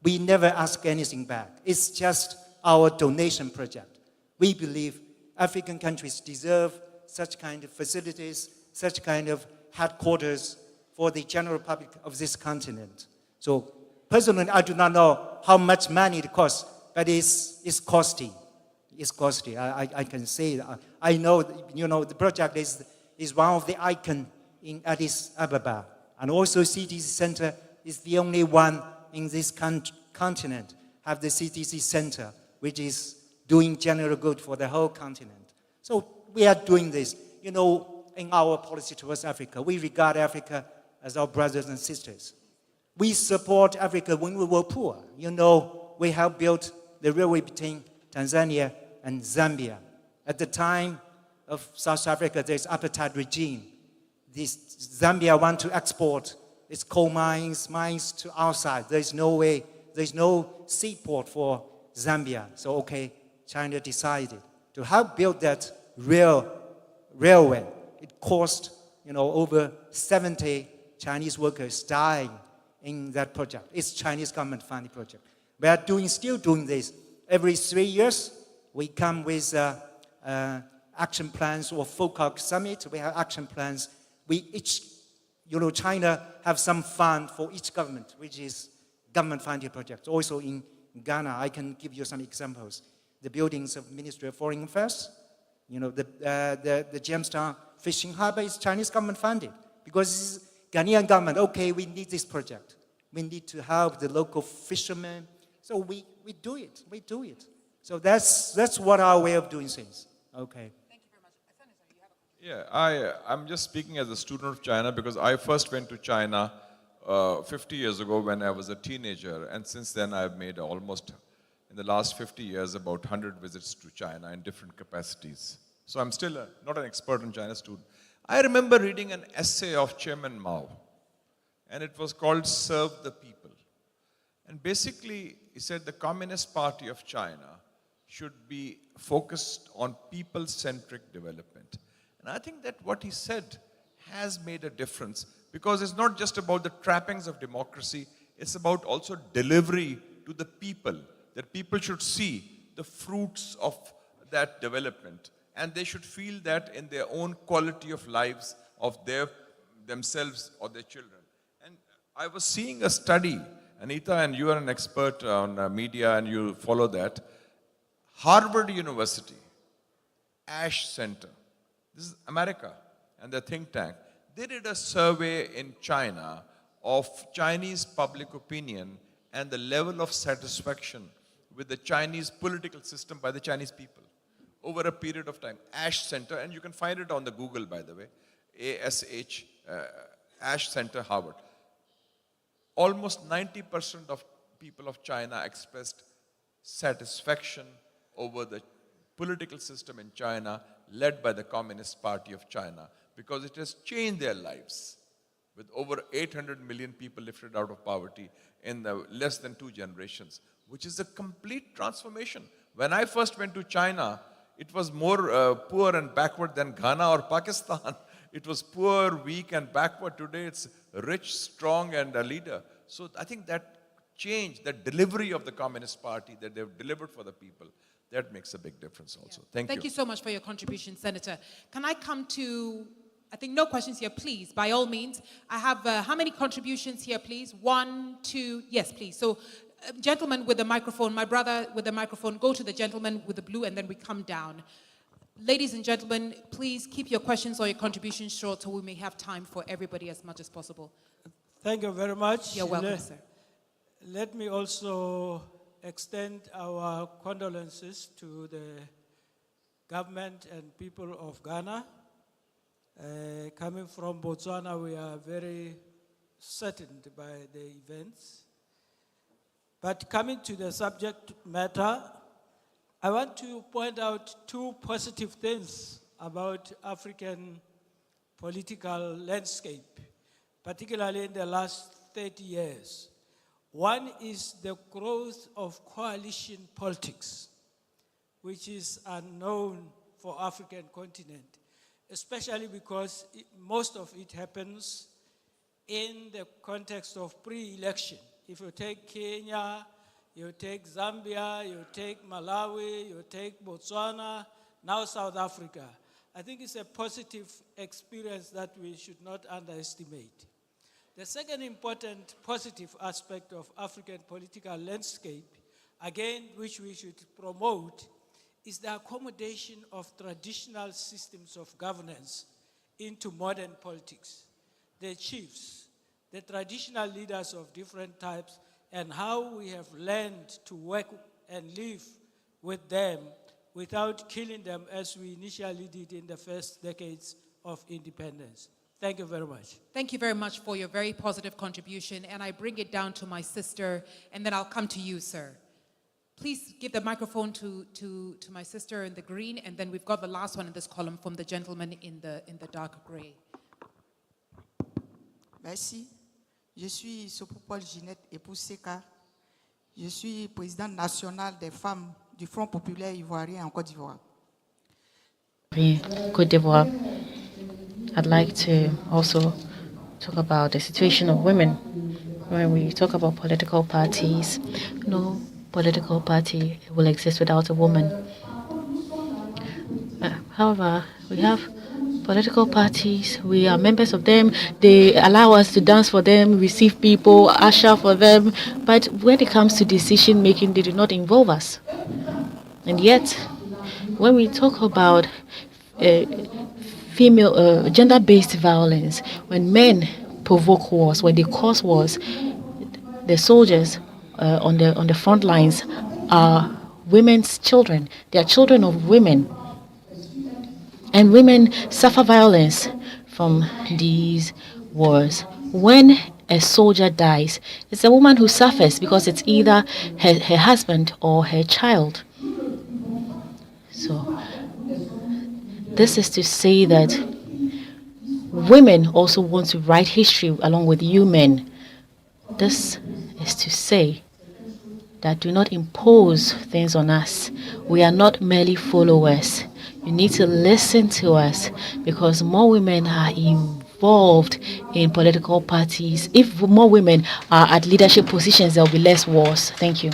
We never ask anything back. It's just our donation project. We believe African countries deserve such kind of facilities, such kind of headquarters for the general public of this continent. So personally, I do not know how much money it costs, but it's costly. It's costly. I can say that. I know, the project is one of the icons in Addis Ababa. And also CTC Center is the only one in this continent have the CTC Center, which is doing general good for the whole continent. So we are doing this. In our policy towards Africa, we regard Africa as our brothers and sisters. We support Africa when we were poor. We helped build the railway between Tanzania and Zambia. At the time of South Africa, there's apartheid regime. Zambia want to export its coal mines to outside. There's no way, there's no seaport for Zambia. So, okay, China decided to help build that railway. It cost, over 70 Chinese workers dying in that project. It's Chinese government-funded project. We are still doing this. Every 3 years, we come with action plans or FOCAC summit. We have action plans. China have some fund for each government, which is government-funded projects. Also in Ghana, I can give you some examples. The buildings of Ministry of Foreign Affairs, the Jamestown Fishing Harbor is Chinese government-funded because Ghanaian government, okay, we need this project. We need to help the local fishermen. So we do it. We do it. So that's what our way of doing things. Okay. Thank you very much. Senator, you have a question. Yeah, I'm just speaking as a student of China because I first went to China 50 years ago when I was a teenager. And since then, I've made almost, in the last 50 years, about 100 visits to China in different capacities. So I'm still not an expert on China student. I remember reading an essay of Chairman Mao, and it was called Serve the People. And basically, he said the Communist Party of China should be focused on people-centric development. And I think that what he said has made a difference, because it's not just about the trappings of democracy, it's about also delivery to the people, that people should see the fruits of that development, and they should feel that in their own quality of lives of themselves or their children. And I was seeing a study, Anita, and you are an expert on media and you follow that. Harvard University, Ash Center, this is America and the think tank, they did a survey in China of Chinese public opinion and the level of satisfaction with the Chinese political system by the Chinese people over a period of time. Ash Center, and you can find it on the Google, by the way, ASH, Ash Center, Harvard. Almost 90% of people of China expressed satisfaction over the political system in China led by the Communist Party of China, because it has changed their lives, with over 800 million people lifted out of poverty in the less than 2 generations, which is a complete transformation. When I first went to China, it was more poor and backward than Ghana or Pakistan. It was poor, weak, and backward. Today it's rich, strong, and a leader. So I think that change, that delivery of the Communist Party that they've delivered for the people, that makes a big difference also. Thank you. Thank you so much for your contribution, Senator. Can I come to, I think no questions here, please, by all means. I have, how many contributions here, please? 1, 2, yes, please. So, gentleman with the microphone, my brother with the microphone, go to the gentleman with the blue, and then we come down. Ladies and gentlemen, please keep your questions or your contributions short so we may have time for everybody as much as possible. Thank you very much. You're welcome, sir. Let me also extend our condolences to the government and people of Ghana. Coming from Botswana, we are very saddened by the events. But coming to the subject matter, I want to point out 2 positive things about African political landscape, particularly in the last 30 years. One is the growth of coalition politics, which is unknown for African continent, especially because most of it happens in the context of pre-election. If you take Kenya, you take Zambia, you take Malawi, you take Botswana, now South Africa. I think it's a positive experience that we should not underestimate. The second important positive aspect of African political landscape, again, which we should promote, is the accommodation of traditional systems of governance into modern politics. The chiefs, the traditional leaders of different types, and how we have learned to work and live with them without killing them as we initially did in the first decades of independence. Thank you very much. Thank you very much for your very positive contribution, and I bring it down to my sister, and then I'll come to you, sir. Please give the microphone to my sister in the green, and then we've got the last one in this column from the gentleman in the dark gray. Merci. Je suis Sopopol Ginette, épouse Seka. Je suis présidente nationale des femmes du Front populaire ivoirien en Côte d'Ivoire. Côte d'Ivoire. I'd like to also talk about the situation of women. When we talk about political parties, no political party will exist without a woman. However, we have political parties, we are members of them, they allow us to dance for them, receive people, usher for them, but when it comes to decision making, they do not involve us. And yet, when we talk about gender-based violence, when men provoke wars, when they cause wars, the soldiers on the front lines are women's children. They are children of women. And women suffer violence from these wars. When a soldier dies, it's a woman who suffers because it's either her husband or her child. So This is to say that women also want to write history along with you men. This is to say that do not impose things on us. We are not merely followers. You need to listen to us because more women are involved in political parties. If more women are at leadership positions, there will be less wars. Thank you.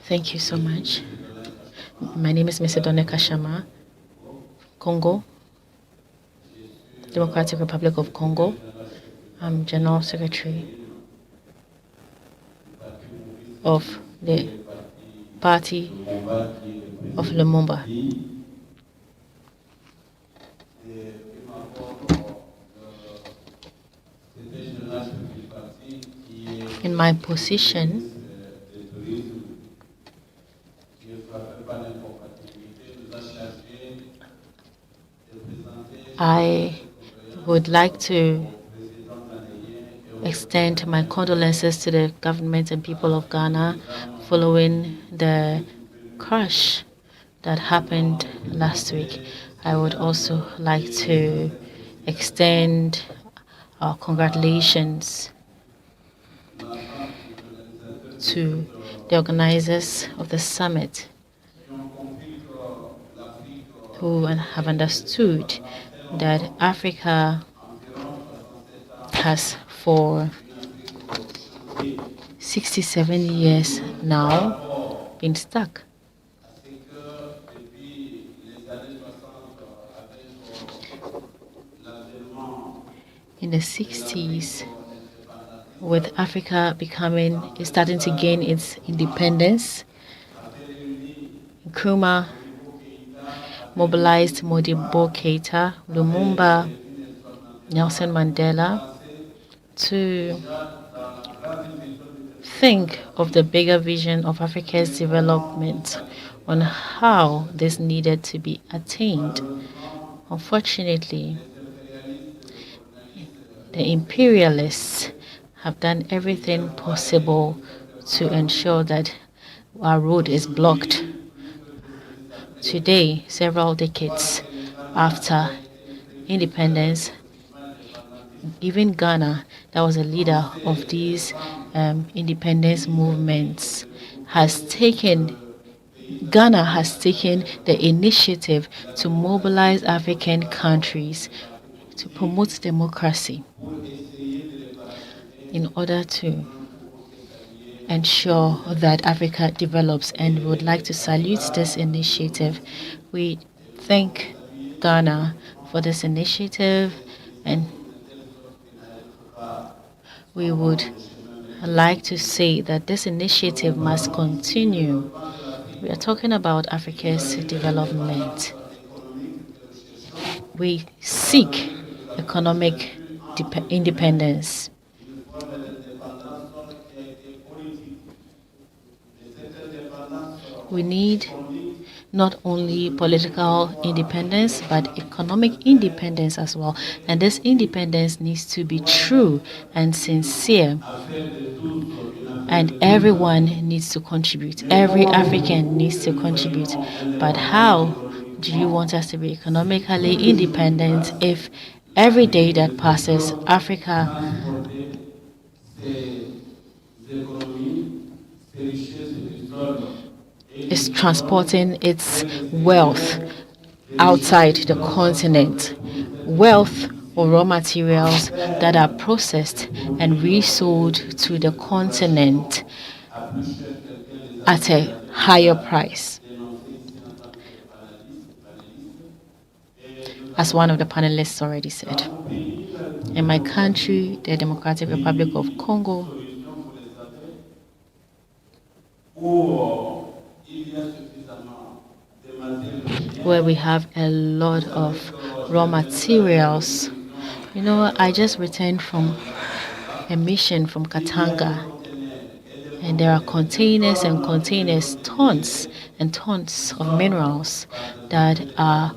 Thank you so much. My name is Mr. Doneka Shama, Congo, Democratic Republic of Congo. I'm General Secretary of the Party of Lumumba. In my position, I would like to extend my condolences to the government and people of Ghana following the crash that happened last week. I would also like to extend our congratulations to the organizers of the summit who have understood that Africa has for 67 years now been stuck. In the 60s, with Africa starting to gain its independence, Nkrumah mobilized Modibo Keita, Lumumba, Nelson Mandela to think of the bigger vision of Africa's development on how this needed to be attained. Unfortunately, the imperialists have done everything possible to ensure that our road is blocked. Today, several decades after independence, even Ghana, that was a leader of these independence movements, Ghana has taken the initiative to mobilize African countries to promote democracy in order to ensure that Africa develops, and we would like to salute this initiative. We thank Ghana for this initiative, and we would like to say that this initiative must continue. We are talking about Africa's development. We seek economic independence. We need not only political independence, but economic independence as well. And this independence needs to be true and sincere. And everyone needs to contribute. Every African needs to contribute. But how do you want us to be economically independent if every day that passes, Africa is transporting its wealth outside the continent? Wealth or raw materials that are processed and resold to the continent at a higher price. As one of the panelists already said, in my country, the Democratic Republic of Congo, where we have a lot of raw materials. You know, I just returned from a mission from Katanga, and there are containers and containers, tons and tons of minerals that are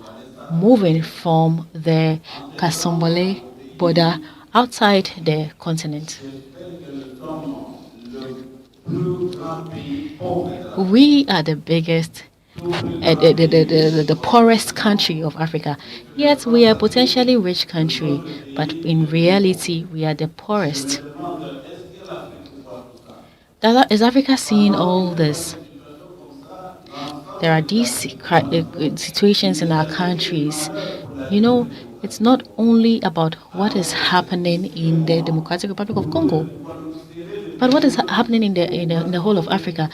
moving from the Kasombole border outside the continent. We are the biggest, the poorest country of Africa. Yet we are a potentially rich country, but in reality, we are the poorest. Is Africa seeing all this? There are these situations in our countries. You know, it's not only about what is happening in the Democratic Republic of Congo, but what is happening in the whole of Africa.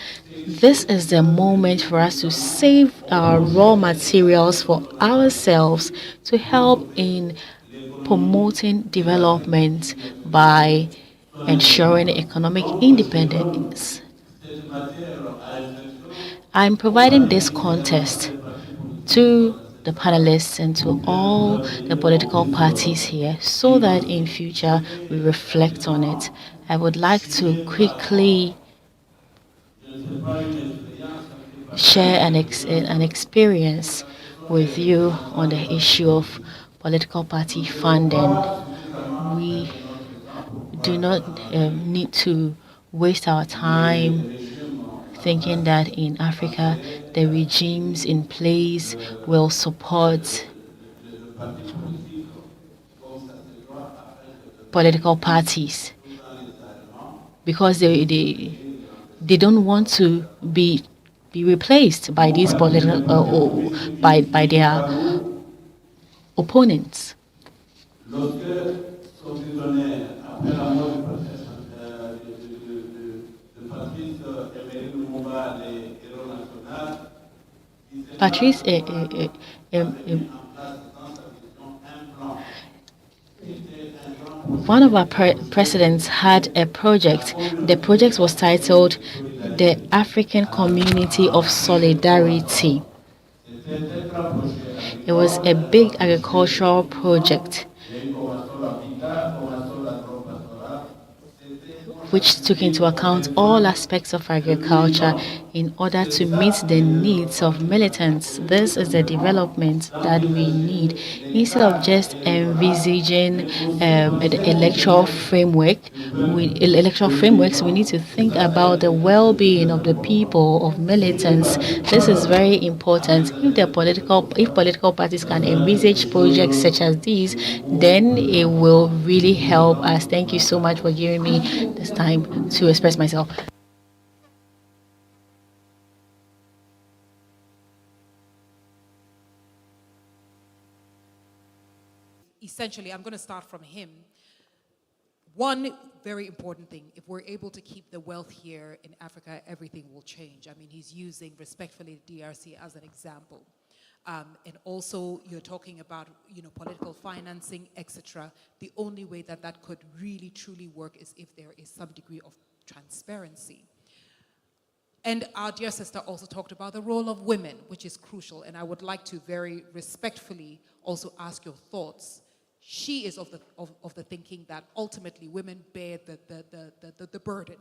This is the moment for us to save our raw materials for ourselves to help in promoting development by ensuring economic independence. I'm providing this contest to the panelists and to all the political parties here so that in future we reflect on it. I would like to quickly share an experience with you on the issue of political party funding. We do not need to waste our time thinking that in Africa the regimes in place will support political parties because they don't want to be replaced by these political by their opponents. Patrice one of our presidents had a project. The project was titled the African Community of Solidarity. It was a big agricultural project which took into account all aspects of agriculture in order to meet the needs of militants. This is the development that we need. Instead of just envisaging the electoral frameworks, we need to think about the well-being of the people, of militants. This is very important. If political parties can envisage projects such as these, then it will really help us. Thank you so much for giving me this time to express myself. Essentially, I'm going to start from him. One very important thing, if we're able to keep the wealth here in Africa, everything will change. I mean, he's using respectfully the DRC as an example. And also, you're talking about, political financing, etc. The only way that that could really, truly work is if there is some degree of transparency. And our dear sister also talked about the role of women, which is crucial. And I would like to very respectfully also ask your thoughts. She is of the thinking that ultimately women bear the burden.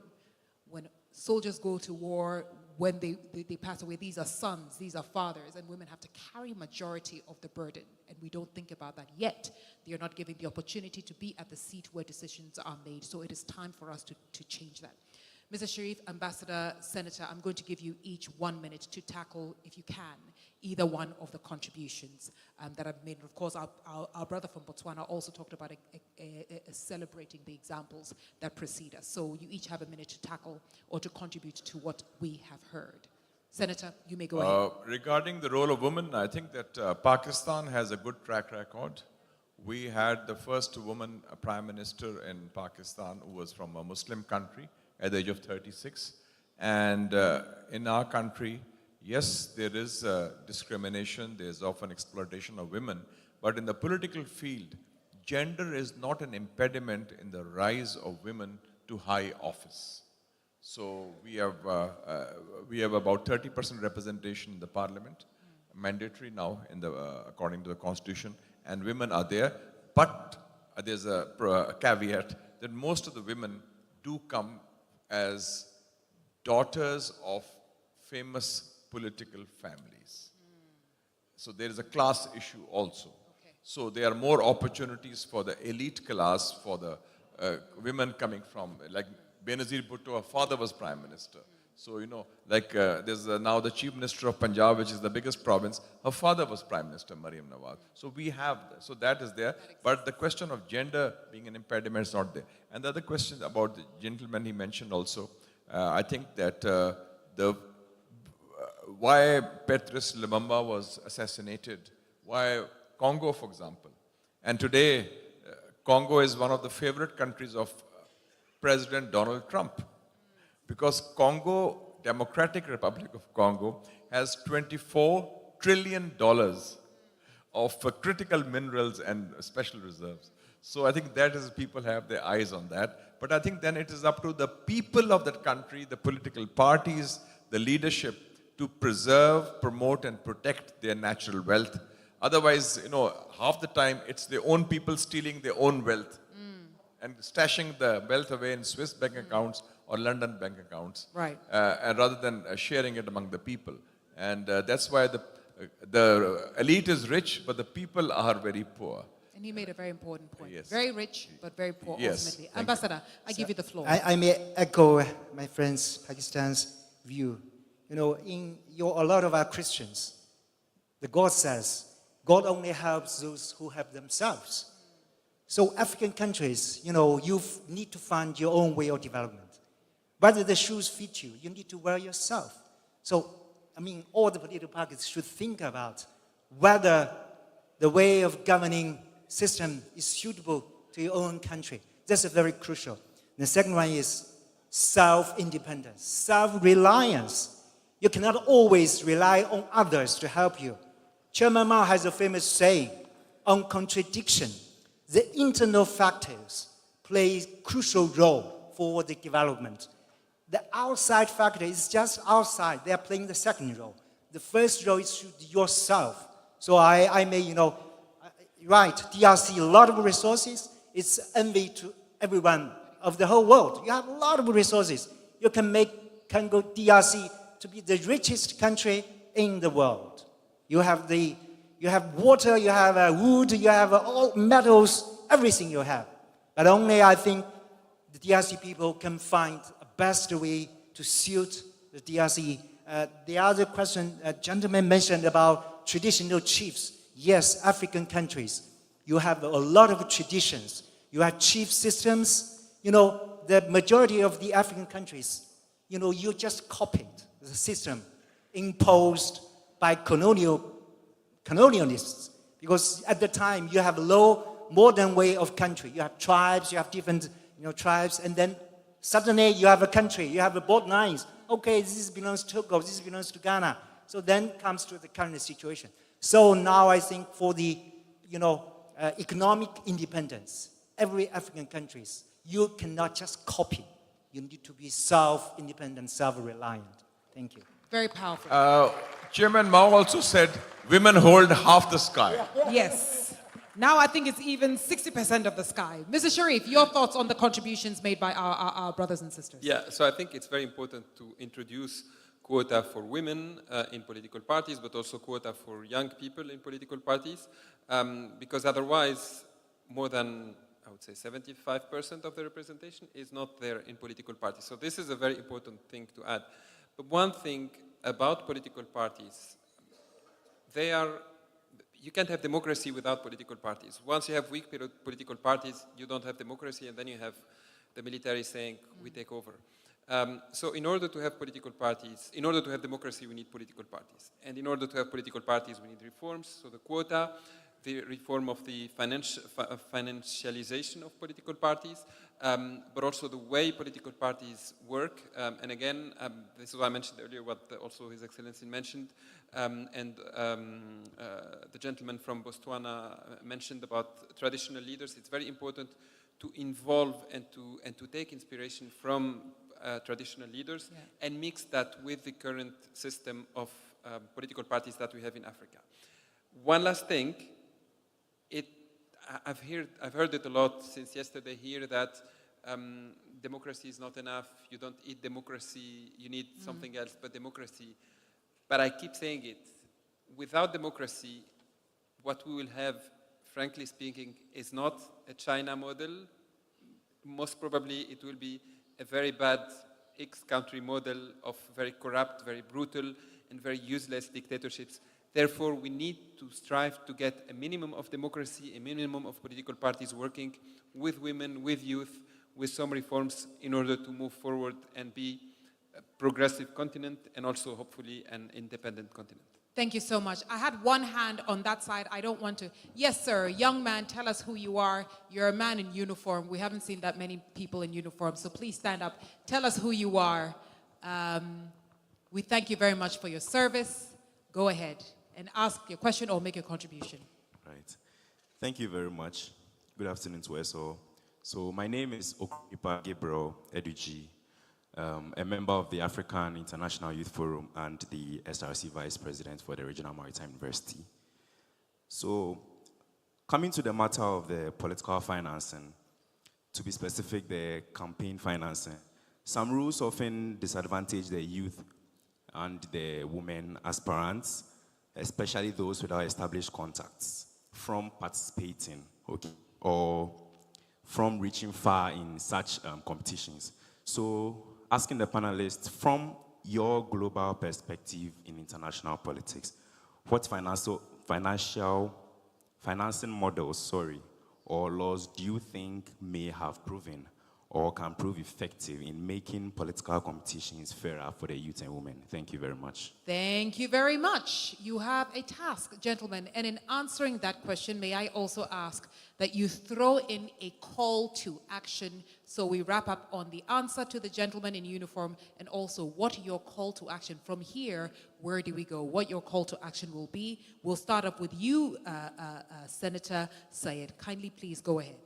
When soldiers go to war, when they pass away, these are sons, these are fathers, and women have to carry majority of the burden. And we don't think about that yet. They are not given the opportunity to be at the seat where decisions are made. So it is time for us to change that. Mr. Sharif, Ambassador, Senator, I'm going to give you each 1 minute to tackle, if you can, either one of the contributions that I've made. Of course, our brother from Botswana also talked about celebrating the examples that precede us. So you each have a minute to tackle or to contribute to what we have heard. Senator, you may go ahead. Regarding the role of women, I think that Pakistan has a good track record. We had the first woman prime minister in Pakistan who was from a Muslim country at the age of 36. And in our country, yes, there is discrimination, there's often exploitation of women, but in the political field, gender is not an impediment in the rise of women to high office. So we have about 30% representation in the parliament, mandatory now according to the constitution, and women are there. But there's a caveat that most of the women do come as daughters of famous political families. So there is a class issue also. So there are more opportunities for the elite class, for the women coming from, like Benazir Bhutto, her father was prime minister. So, you know, like there's now the chief minister of Punjab, which is the biggest province. Her father was prime minister, Mariam Nawaz. So we have, so that is there. But the question of gender being an impediment is not there. And the other question about the gentleman he mentioned also, I think that why Patrice Lumumba was assassinated, why Congo, for example. And today, Congo is one of the favorite countries of President Donald Trump. Because Congo, Democratic Republic of Congo, has $24 trillion of critical minerals and special reserves. So I think that is, people have their eyes on that. But I think then it is up to the people of that country, the political parties, the leadership, to preserve, promote, and protect their natural wealth. Otherwise, you know, half the time it's their own people stealing their own wealth and stashing the wealth away in Swiss bank accounts or London bank accounts, right? And rather than sharing it among the people. And that's why the elite is rich, but the people are very poor. And he made a very important point. Yes. Very rich, but very poor Yes. ultimately. Ambassador, I give you the floor. I may echo my friends Pakistan's view. You know, a lot of our Christians, the God says, God only helps those who help themselves. So African countries, you know, you need to find your own way of development. Whether the shoes fit you, you need to wear yourself. So, I mean, all the political parties should think about whether the way of governing system is suitable to your own country. That's very crucial. The second one is self-independence, self-reliance. You cannot always rely on others to help you. Chairman Mao has a famous saying, on contradiction, the internal factors play a crucial role for the development. The outside factor is just outside. They are playing the second role. The first role is yourself. So I may, you know, right, DRC, a lot of resources. It's envy to everyone of the whole world. You have a lot of resources. You can make Congo DRC to be the richest country in the world. You have water, you have wood, you have all metals, everything you have. But only I think the DRC people can find a best way to suit the DRC. The other question a gentleman mentioned about traditional chiefs. Yes, African countries, you have a lot of traditions. You have chief systems. You know, the majority of the African countries, you know, you just copied the system imposed by colonialists. Because at the time, you have a low, modern way of country. You have tribes, you have different, you know, tribes, and then suddenly you have a country, you have a board lines. Okay, this belongs to Togo, this belongs to Ghana. So then comes to the current situation. So now I think for the, you know, economic independence, every African countries, you cannot just copy. You need to be self-independent, self-reliant. Thank you. Very powerful. Chairman Mao also said, women hold half the sky. Yes. Now I think it's even 60% of the sky. Mr. Sharif, your thoughts on the contributions made by our brothers and sisters? Yeah, so I think it's very important to introduce quota for women in political parties, but also quota for young people in political parties, because otherwise more than, I would say, 75% of the representation is not there in political parties. So this is a very important thing to add. But one thing about political parties, you can't have democracy without political parties. Once you have weak political parties, you don't have democracy, and then you have the military saying, we take over. So in order to have political parties, in order to have democracy, we need political parties. And in order to have political parties, we need reforms. So the quota, the reform of the financialization of political parties, but also the way political parties work. And again, this is what I mentioned earlier, what also His Excellency mentioned, and the gentleman from Botswana mentioned about traditional leaders. It's very important to involve and to take inspiration from traditional leaders and mix that with the current system of political parties that we have in Africa. One last thing, I've heard it a lot since yesterday here that democracy is not enough, you don't eat democracy, you need something else but democracy. But I keep saying it, without democracy, what we will have frankly speaking, is not a China model. Most probably it will be a very bad ex-country model of very corrupt, very brutal, and very useless dictatorships. Therefore, we need to strive to get a minimum of democracy, a minimum of political parties working with women, with youth, with some reforms in order to move forward and be a progressive continent and also hopefully an independent continent. Thank you so much. I had one hand on that side. I don't want to. Yes, sir. Young man, tell us who you are. You're a man in uniform. We haven't seen that many people in uniform, so please stand up. Tell us who you are. We thank you very much for your service. Go ahead and ask your question or make your contribution. Right. Thank you very much. Good afternoon to us all. So my name is Okuipa Gabriel Eduji, a member of the African International Youth Forum and the SRC Vice President for the Regional Maritime University. So coming to the matter of the political financing, to be specific, the campaign financing, some rules often disadvantage the youth and the women aspirants, especially those without established contacts, from participating, okay, or from reaching far in such competitions. So asking the panelists, from your global perspective in international politics, what financing models, or laws do you think may have proven or can prove effective in making political competitions fairer for the youth and women? Thank you very much. Thank you very much. You have a task, gentlemen. And in answering that question, may I also ask that you throw in a call to action so we wrap up on the answer to the gentleman in uniform and also what your call to action from here, where do we go? What your call to action will be. We'll start up with you, Senator Syed. Kindly please go ahead.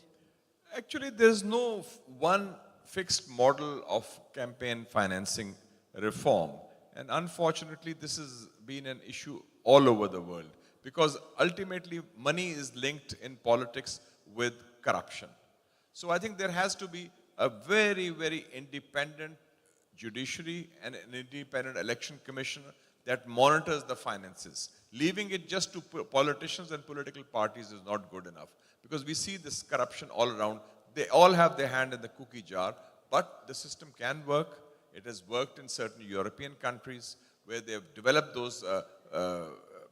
Actually, there's no one fixed model of campaign financing reform. And unfortunately, this has been an issue all over the world because ultimately money is linked in politics with corruption. So I think there has to be a very, very independent judiciary and an independent election commission that monitors the finances. Leaving it just to politicians and political parties is not good enough. Because we see this corruption all around. They all have their hand in the cookie jar, but the system can work. It has worked in certain European countries where they've developed those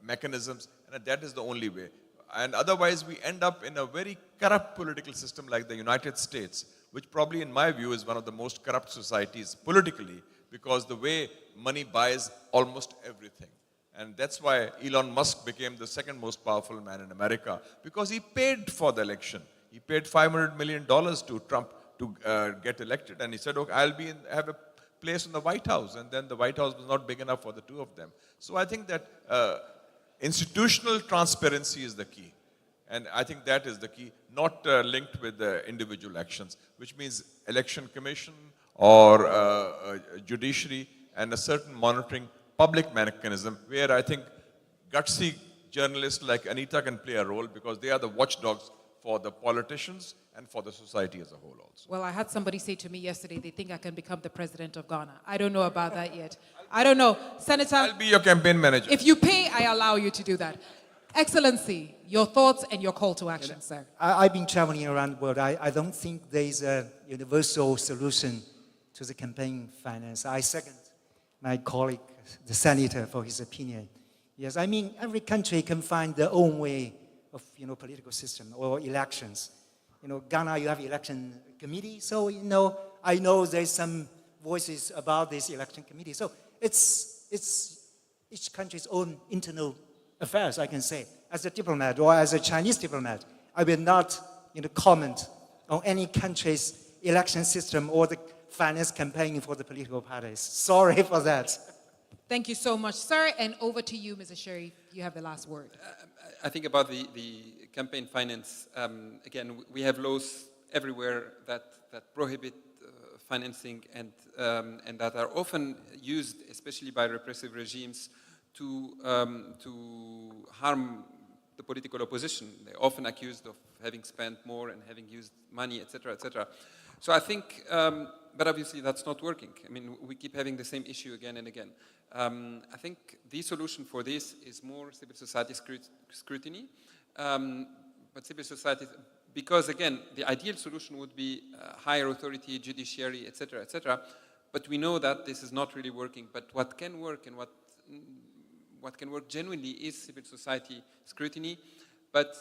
mechanisms, and that is the only way. And otherwise, we end up in a very corrupt political system like the United States, which probably, in my view, is one of the most corrupt societies politically, because the way money buys almost everything. And that's why Elon Musk became the second most powerful man in America, because he paid for the election. He paid $500 million to Trump to get elected. And he said, okay, have a place in the White House. And then the White House was not big enough for the two of them. So I think that institutional transparency is the key. And I think that is the key, not linked with the individual actions, which means election commission or judiciary and a certain monitoring public mechanism where I think gutsy journalists like Anita can play a role because they are the watchdogs for the politicians and for the society as a whole also. Well, I had somebody say to me yesterday, they think I can become the president of Ghana. I don't know about that yet. I don't know. Senator, I'll be your campaign manager. If you pay, I allow you to do that. Excellency, your thoughts and your call to action, sir. I've been traveling around the world. I don't think there's a universal solution to the campaign finance. I second my colleague, the senator, for his opinion. Yes, I mean, every country can find their own way of, political system or elections. Ghana, you have election committee, so, I know there's some voices about this election committee. So it's each country's own internal affairs, I can say. As a diplomat or as a Chinese diplomat, I will not, comment on any country's election system or the finance campaign for the political parties. Sorry for that. Thank you so much, sir. And over to you, Mr. Sherry. You have the last word. I think about the campaign finance, again, we have laws everywhere that prohibit financing and that are often used, especially by repressive regimes, to harm the political opposition. They're often accused of having spent more and having used money, etc., etc. So I think, but obviously that's not working. I mean, we keep having the same issue again and again. I think the solution for this is more civil society scrutiny, but civil society, because again, the ideal solution would be higher authority, judiciary, etc., etc. But we know that this is not really working. But what can work and what can work genuinely is civil society scrutiny. But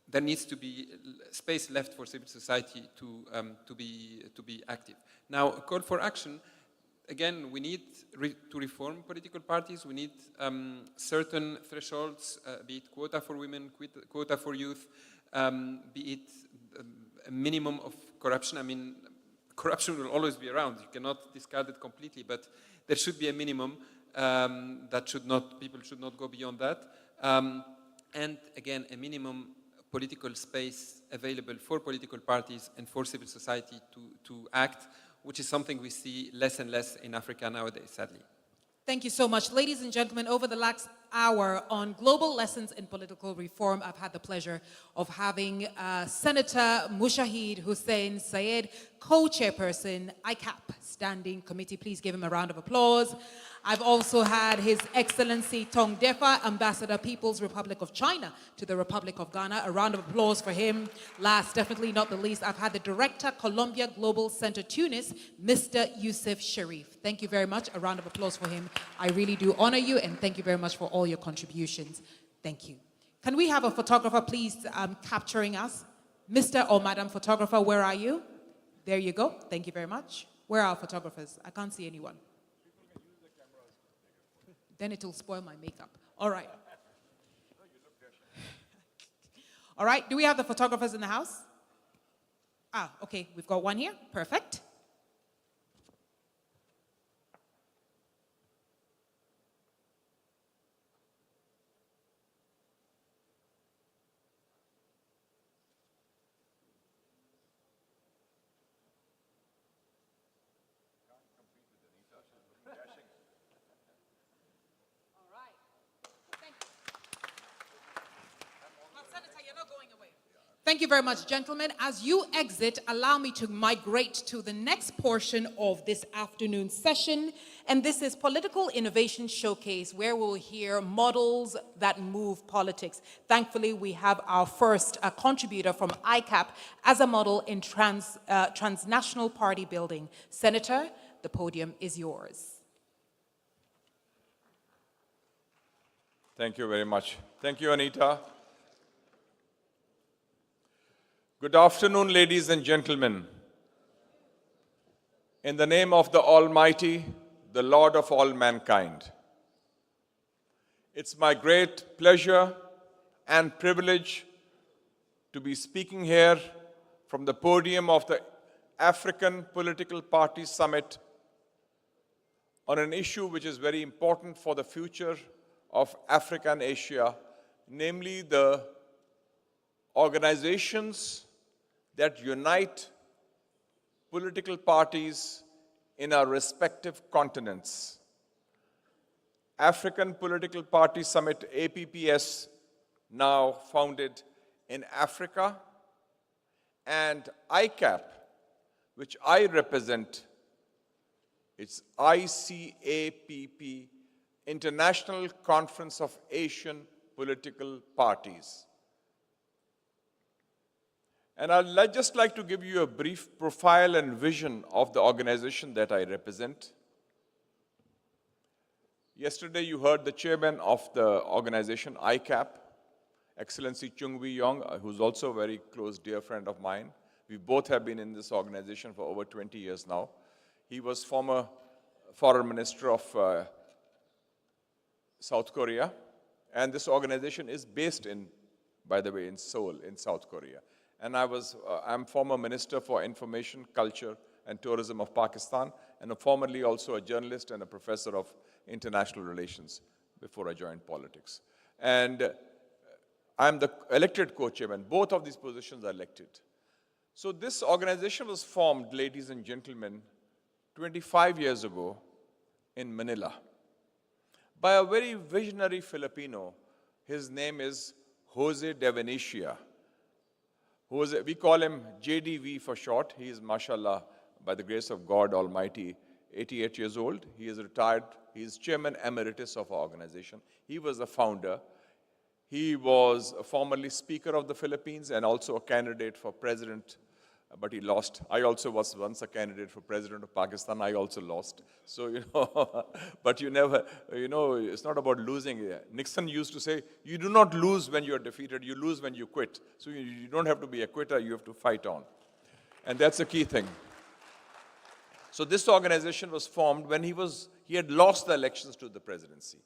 there needs to be space left for civil society to be active. Now, a call for action. Again, we need to reform political parties. We need certain thresholds, be it quota for women, quota for youth, be it a minimum of corruption. I mean, corruption will always be around. You cannot discard it completely, but there should be a minimum people should not go beyond that. And again, a minimum political space available for political parties and for civil society to act, which is something we see less and less in Africa nowadays, sadly. Thank you so much. Ladies and gentlemen, over the last hour on Global Lessons in Political Reform, I've had the pleasure of having Senator Mushahid Hussein Syed, co-chairperson, ICAP Standing Committee. Please give him a round of applause. I've also had His Excellency Tong Defa, Ambassador People's Republic of China to the Republic of Ghana. A round of applause for him. Last, definitely not the least, I've had the Director, Columbia Global Center Tunis, Mr. Yusuf Sharif. Thank you very much. A round of applause for him. I really do honor you, and thank you very much for all your contributions. Thank you. Can we have a photographer, please, capturing us? Mr. or Madam Photographer, where are you? There you go. Thank you very much. Where are our photographers? I can't see anyone. Then it'll spoil my makeup. All right. All right, do we have the photographers in the house? Ah, okay, we've got one here. Perfect. Thank you very much, gentlemen. As you exit, allow me to migrate to the next portion of this afternoon session. And this is Political Innovation Showcase, where we'll hear models that move politics. Thankfully, we have our first contributor from ICAP as a model in transnational party building. Senator, the podium is yours. Thank you very much. Thank you, Anita. Good afternoon, ladies and gentlemen. In the name of the Almighty, the Lord of all mankind, it's my great pleasure and privilege to be speaking here from the podium of the African Political Party Summit on an issue which is very important for the future of Africa and Asia, namely the organizations that unite political parties in our respective continents. African Political Party Summit, APPS, now founded in Africa, and ICAP, which I represent, it's ICAPP, International Conference of Asian Political Parties. And I'd just like to give you a brief profile and vision of the organization that I represent. Yesterday, you heard the chairman of the organization, ICAP, Excellency Chung Wee Yong, who's also a very close, dear friend of mine. We both have been in this organization for over 20 years now. He was former foreign minister of South Korea. And this organization is based in, by the way, in Seoul, in South Korea. And I'm former Minister for Information, Culture, and Tourism of Pakistan, and formerly also a journalist and a professor of international relations before I joined politics. And I'm the elected co-chairman. Both of these positions are elected. So this organization was formed, ladies and gentlemen, 25 years ago in Manila by a very visionary Filipino. His name is Jose De Venecia. We call him JDV for short. He is, mashallah, by the grace of God Almighty, 88 years old. He is retired. He is chairman emeritus of our organization. He was the founder. He was formerly Speaker of the Philippines and also a candidate for president, but he lost. I also was once a candidate for president of Pakistan. I also lost. So, but you never, it's not about losing. Nixon used to say, you do not lose when you're defeated, you lose when you quit. So you don't have to be a quitter, you have to fight on. And that's the key thing. So this organization was formed when he had lost the elections to the presidency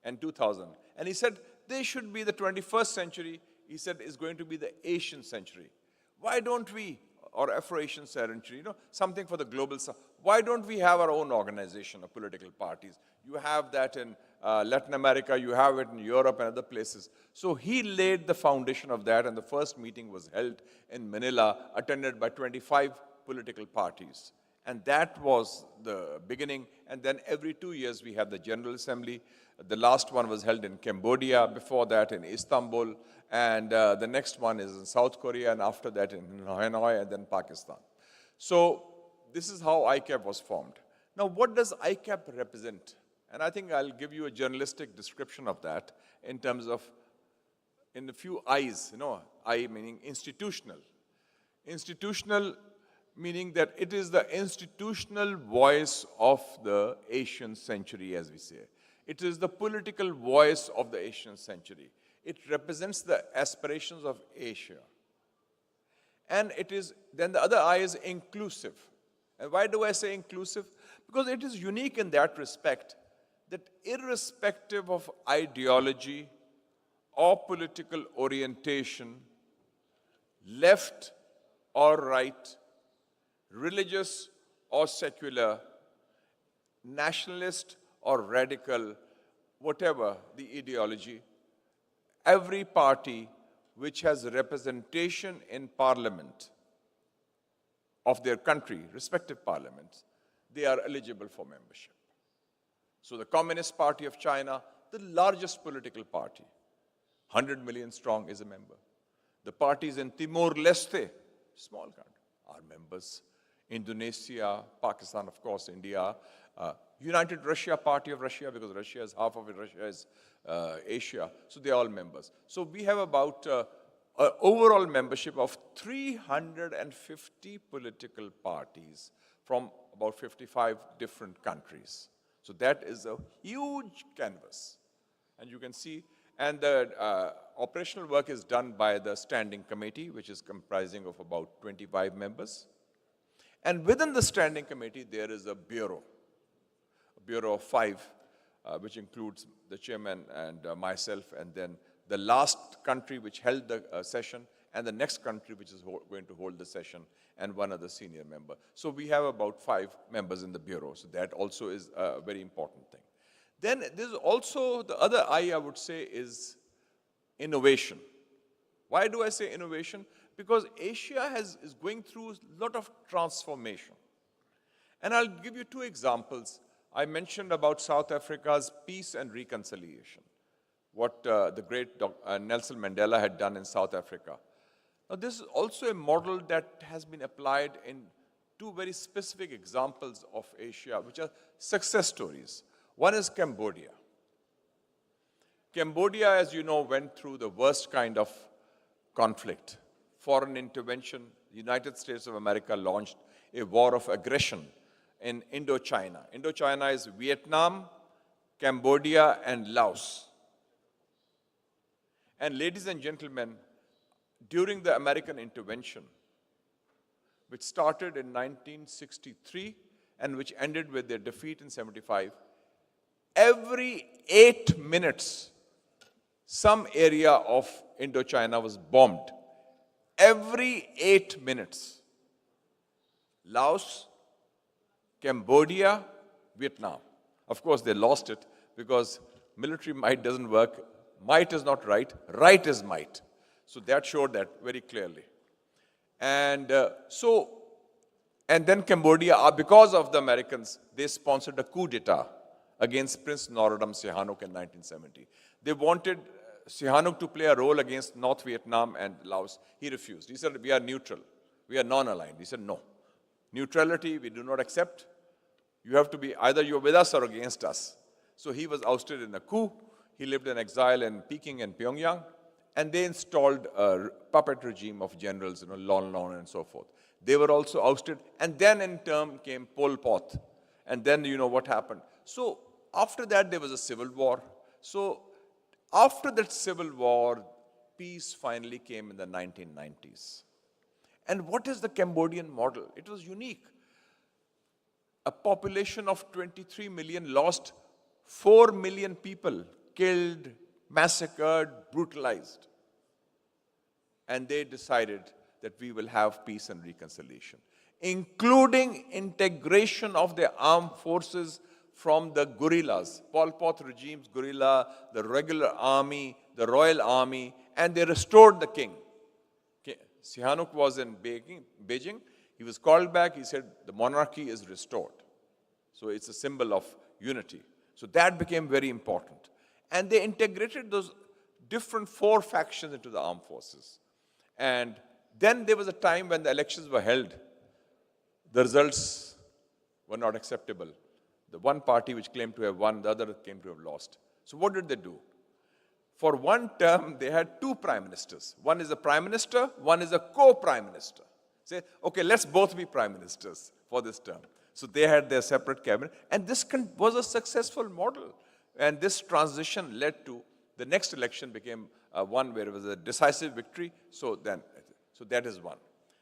in 2000. And he said, they should be the 21st century, he said, is going to be the Asian century. Why don't we, or Afro-Asian century, something for the global south. Why don't we have our own organization of political parties? You have that in Latin America, you have it in Europe and other places. So he laid the foundation of that, and the first meeting was held in Manila, attended by 25 political parties. And that was the beginning. And then every 2 years we have the General Assembly. The last one was held in Cambodia, before that in Istanbul, and the next one is in South Korea, and after that in Hanoi, and then Pakistan. So this is how ICAP was formed. Now, what does ICAP represent? And I think I'll give you a journalistic description of that in terms of, in a few I's, I meaning institutional. Institutional meaning that it is the institutional voice of the Asian century, as we say. It is the political voice of the Asian century. It represents the aspirations of Asia. And it is, then the other I is inclusive. And why do I say inclusive? Because it is unique in that respect, that irrespective of ideology or political orientation, left or right, religious or secular, nationalist or radical, whatever the ideology, every party which has representation in parliament of their country, respective parliaments, they are eligible for membership. So the Communist Party of China, the largest political party, 100 million strong, is a member. The parties in Timor-Leste, small country, are members. Indonesia, Pakistan, of course, India, United Russia Party of Russia, because Russia is half of it, Russia is Asia, so they are all members. So we have about overall membership of 350 political parties from about 55 different countries. So that is a huge canvas. And you can see, and the operational work is done by the Standing Committee, which is comprising of about 25 members. And within the Standing Committee, there is a bureau of 5, which includes the chairman and myself, and then the last country which held the session, and the next country which is going to hold the session, and one other senior member. So we have about 5 members in the bureau, so that also is a very important thing. Then there's also the other I would say is innovation. Why do I say innovation? Because Asia is going through a lot of transformation. And I'll give you 2 examples. I mentioned about South Africa's peace and reconciliation, what the great Nelson Mandela had done in South Africa. Now, this is also a model that has been applied in 2 very specific examples of Asia, which are success stories. One is Cambodia. Cambodia, as you know, went through the worst kind of conflict. Foreign intervention. The United States of America launched a war of aggression in Indochina. Indochina is Vietnam, Cambodia, and Laos. And ladies and gentlemen, during the American intervention, which started in 1963 and which ended with their defeat in 75, every 8 minutes, some area of Indochina was bombed. Every 8 minutes. Laos, Cambodia, Vietnam. Of course, they lost it because military might doesn't work. Might is not right. Right is might. So that showed that very clearly. And and then Cambodia, because of the Americans, they sponsored a coup d'etat against Prince Norodom Sihanouk in 1970. They wanted Sihanouk to play a role against North Vietnam and Laos. He refused. He said, we are neutral. We are non-aligned. He said, no. Neutrality, we do not accept. You have to be either you're with us or against us. So he was ousted in a coup. He lived in exile in Peking and Pyongyang. and they installed a puppet regime of generals, Lon Nol and so forth. They were also ousted, and then in turn came Pol Pot, and then you know what happened. So after that, there was a civil war. So after that civil war, peace finally came in the 1990s. And what is the Cambodian model? It was unique. A population of 23 million lost 4 million people, killed, massacred, brutalized. And they decided that we will have peace and reconciliation, including integration of the armed forces from the guerrillas, Pol Pot regime's guerrilla, the regular army, the royal army, and they restored the king. Sihanouk was in Beijing. He was called back. He said, the monarchy is restored. So it's a symbol of unity. So that became very important. And they integrated those different 4 factions into the armed forces. And then there was a time when the elections were held. The results were not acceptable. The one party which claimed to have won, the other claimed to have lost. So what did they do? For one term, they had 2 prime ministers. One is a prime minister, one is a co-prime minister. Say, okay, let's both be prime ministers for this term. So they had their separate cabinet. And this was a successful model. And this transition led to the next election became one where it was a decisive victory. So that is one.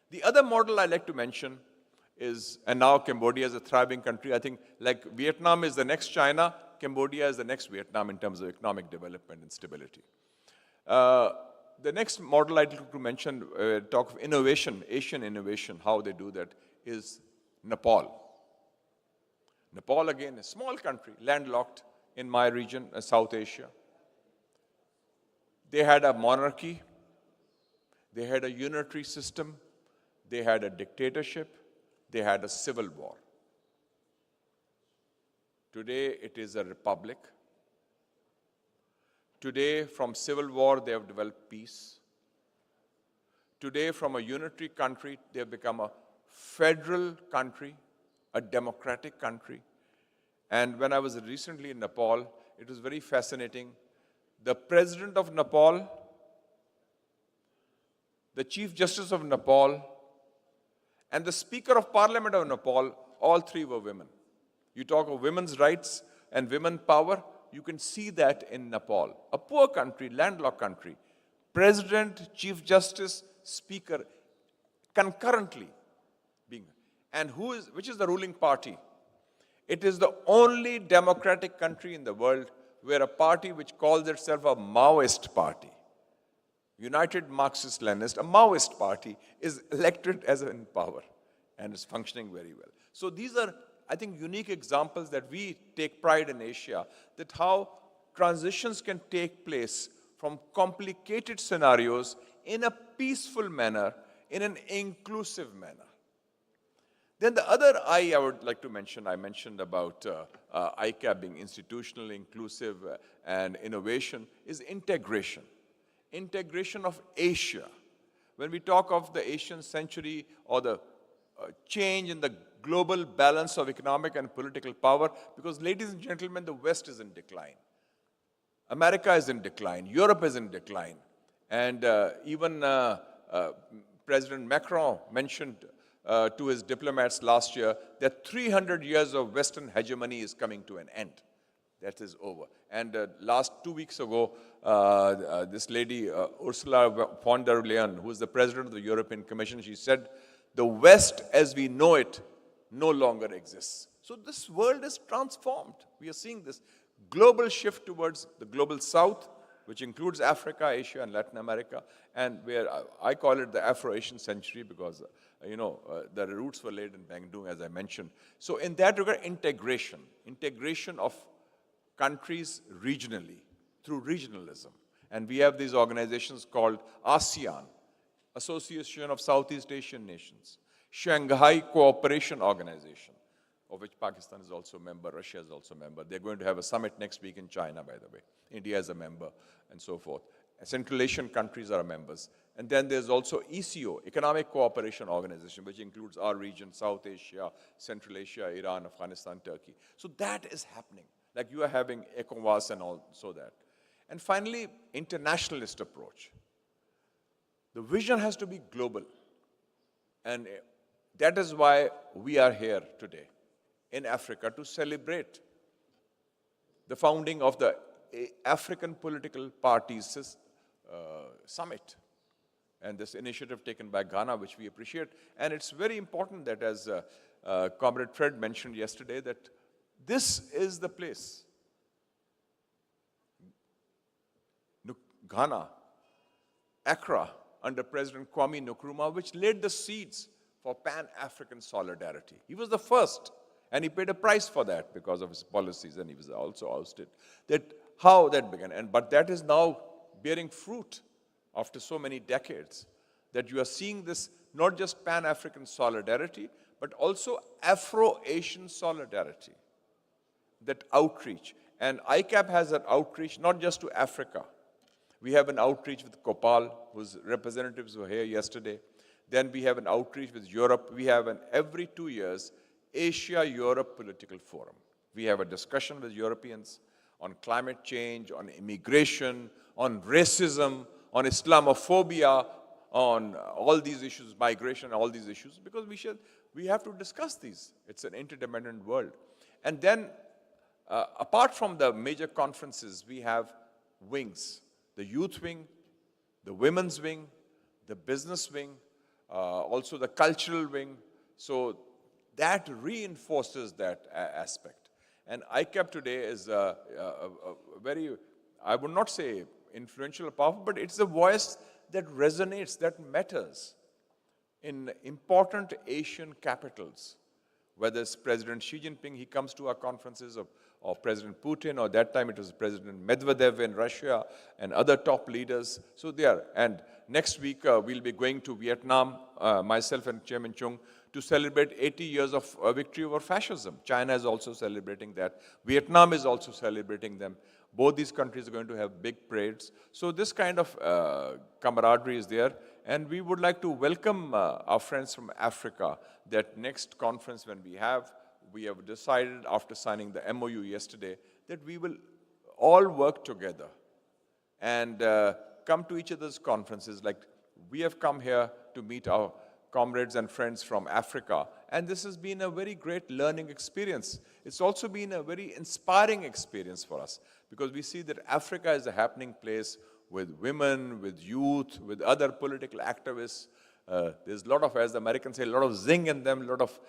The other model I like to mention is, and now Cambodia is a thriving country. I think like Vietnam is the next China, Cambodia is the next Vietnam in terms of economic development and stability. The next model I'd like to mention, talk of innovation, Asian innovation, how they do that, is Nepal. Nepal, again, a small country, landlocked in my region, South Asia. They had a monarchy. They had a unitary system. They had a dictatorship. They had a civil war. Today, it is a republic. Today, from civil war, they have developed peace. Today, from a unitary country, they have become a federal country, a democratic country. And when I was recently in Nepal, it was very fascinating. The president of Nepal, the chief justice of Nepal, and the speaker of parliament of Nepal, all 3 were women. You talk of women's rights and women power, you can see that in Nepal. A poor country, landlocked country. President, chief justice, speaker, concurrently being. And which is the ruling party? It is the only democratic country in the world where a party which calls itself a Maoist party, United Marxist-Leninist, a Maoist party, is elected as in power and is functioning very well. So these are, I think, unique examples that we take pride in Asia, that how transitions can take place from complicated scenarios in a peaceful manner, in an inclusive manner. Then the other I would like to mention, I mentioned about ICAP being institutional, inclusive, and innovation, is integration. Integration of Asia. When we talk of the Asian century or the change in the global balance of economic and political power, because ladies and gentlemen, the West is in decline. America is in decline. Europe is in decline. And even President Macron mentioned to his diplomats last year that 300 years of Western hegemony is coming to an end. That is over. And last 2 weeks ago, this lady, Ursula von der Leyen, who is the president of the European Commission, she said, the West as we know it no longer exists. So this world is transformed. We are seeing this global shift towards the global South, which includes Africa, Asia, and Latin America, and where I call it the Afro-Asian century because, the roots were laid in Bandung, as I mentioned. So in that regard, integration of countries regionally through regionalism. And we have these organizations called ASEAN, Association of Southeast Asian Nations, Shanghai Cooperation Organization, of which Pakistan is also a member, Russia is also a member. They're going to have a summit next week in China, by the way. India is a member, and so forth. Central Asian countries are members. And then there's also ECO, Economic Cooperation Organization, which includes our region, South Asia, Central Asia, Iran, Afghanistan, Turkey. So that is happening. Like you are having ECOWAS and also that. And finally, internationalist approach. The vision has to be global. And that is why we are here today in Africa to celebrate the founding of the African Political Parties Summit and this initiative taken by Ghana, which we appreciate. And it's very important that, as Comrade Fred mentioned yesterday, that this is the place. Ghana, Accra, under President Kwame Nkrumah, which laid the seeds for Pan-African solidarity. He was the first, and he paid a price for that because of his policies, and he was also ousted. How that began. But that is now bearing fruit after so many decades, that you are seeing this not just Pan-African solidarity, but also Afro-Asian solidarity, that outreach. And ICAP has an outreach not just to Africa. We have an outreach with Kopal, whose representatives were here yesterday. Then we have an outreach with Europe. We have every 2 years, Asia-Europe Political Forum. We have a discussion with Europeans on climate change, on immigration, on racism, on Islamophobia, on all these issues, migration, all these issues, because we have to discuss these. It's an interdependent world. And then, apart from the major conferences, we have wings. The youth wing, the women's wing, the business wing, also the cultural wing. So that reinforces that aspect. And ICAP today is a very, I would not say influential or powerful, but it's a voice that resonates, that matters in important Asian capitals. Whether it's President Xi Jinping, he comes to our conferences, or President Putin, or that time it was President Medvedev in Russia, and other top leaders. So there. And next week, we'll be going to Vietnam, myself and Chairman Chung, to celebrate 80 years of victory over fascism. China is also celebrating that. Vietnam is also celebrating them. Both these countries are going to have big parades. So this kind of camaraderie is there. And we would like to welcome our friends from Africa, that next conference when we have decided after signing the MOU yesterday that we will all work together and come to each other's conferences. Like we have come here to meet our comrades and friends from Africa, and this has been a very great learning experience. It's also been a very inspiring experience for us, because we see that Africa is a happening place with women, with youth, with other political activists. There's a lot of, as the Americans say, a lot of zing in them, a lot of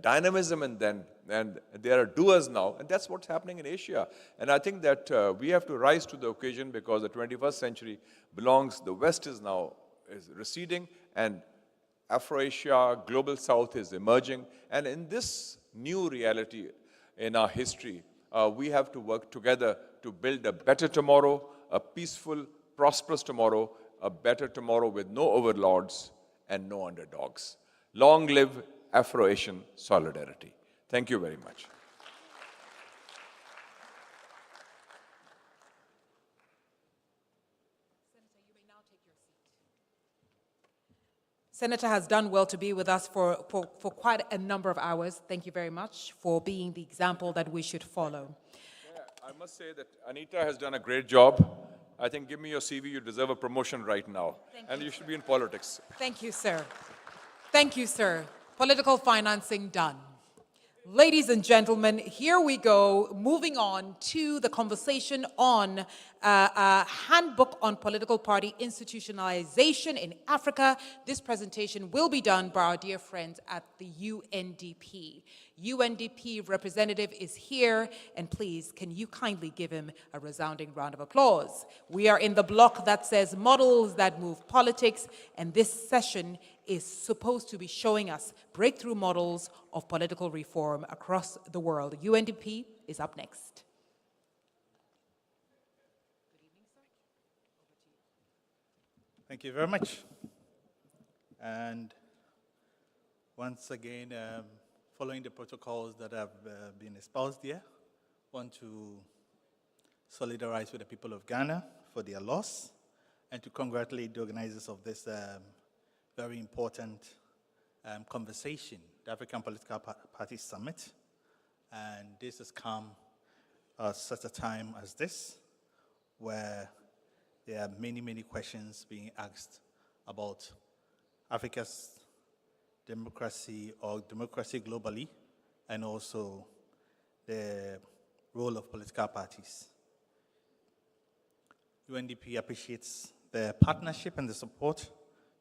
dynamism in them, and they are doers now, and that's what's happening in Asia. And I think that we have to rise to the occasion, because the 21st century belongs, the West is now receding, and Afro-Asia, Global South is emerging. And in this new reality in our history, we have to work together to build a better tomorrow, a peaceful, prosperous tomorrow, a better tomorrow with no overlords and no underdogs. Long live Afro-Asian solidarity. Thank you very much. Senator has done well to be with us for quite a number of hours. Thank you very much for being the example that we should follow. Yeah, I must say that Anita has done a great job. I think, give me your CV, you deserve a promotion right now. And you should be in politics. Thank you, sir. Thank you, sir. Political financing done. Ladies and gentlemen, here we go, moving on to the conversation on a handbook on political party institutionalization in Africa. This presentation will be done by our dear friends at the UNDP. UNDP representative is here, and please, can you kindly give him a resounding round of applause? We are in the block that says Models That Move Politics, and this session is supposed to be showing us breakthrough models of political reform across the world. UNDP is up next. Thank you very much. And once again, following the protocols that have been espoused here, I want to solidarize with the people of Ghana for their loss and to congratulate the organizers of this very important conversation, the African Political Party Summit. And this has come at such a time as this, where there are many, many questions being asked about Africa's democracy or democracy globally, and also the role of political parties. UNDP appreciates the partnership and the support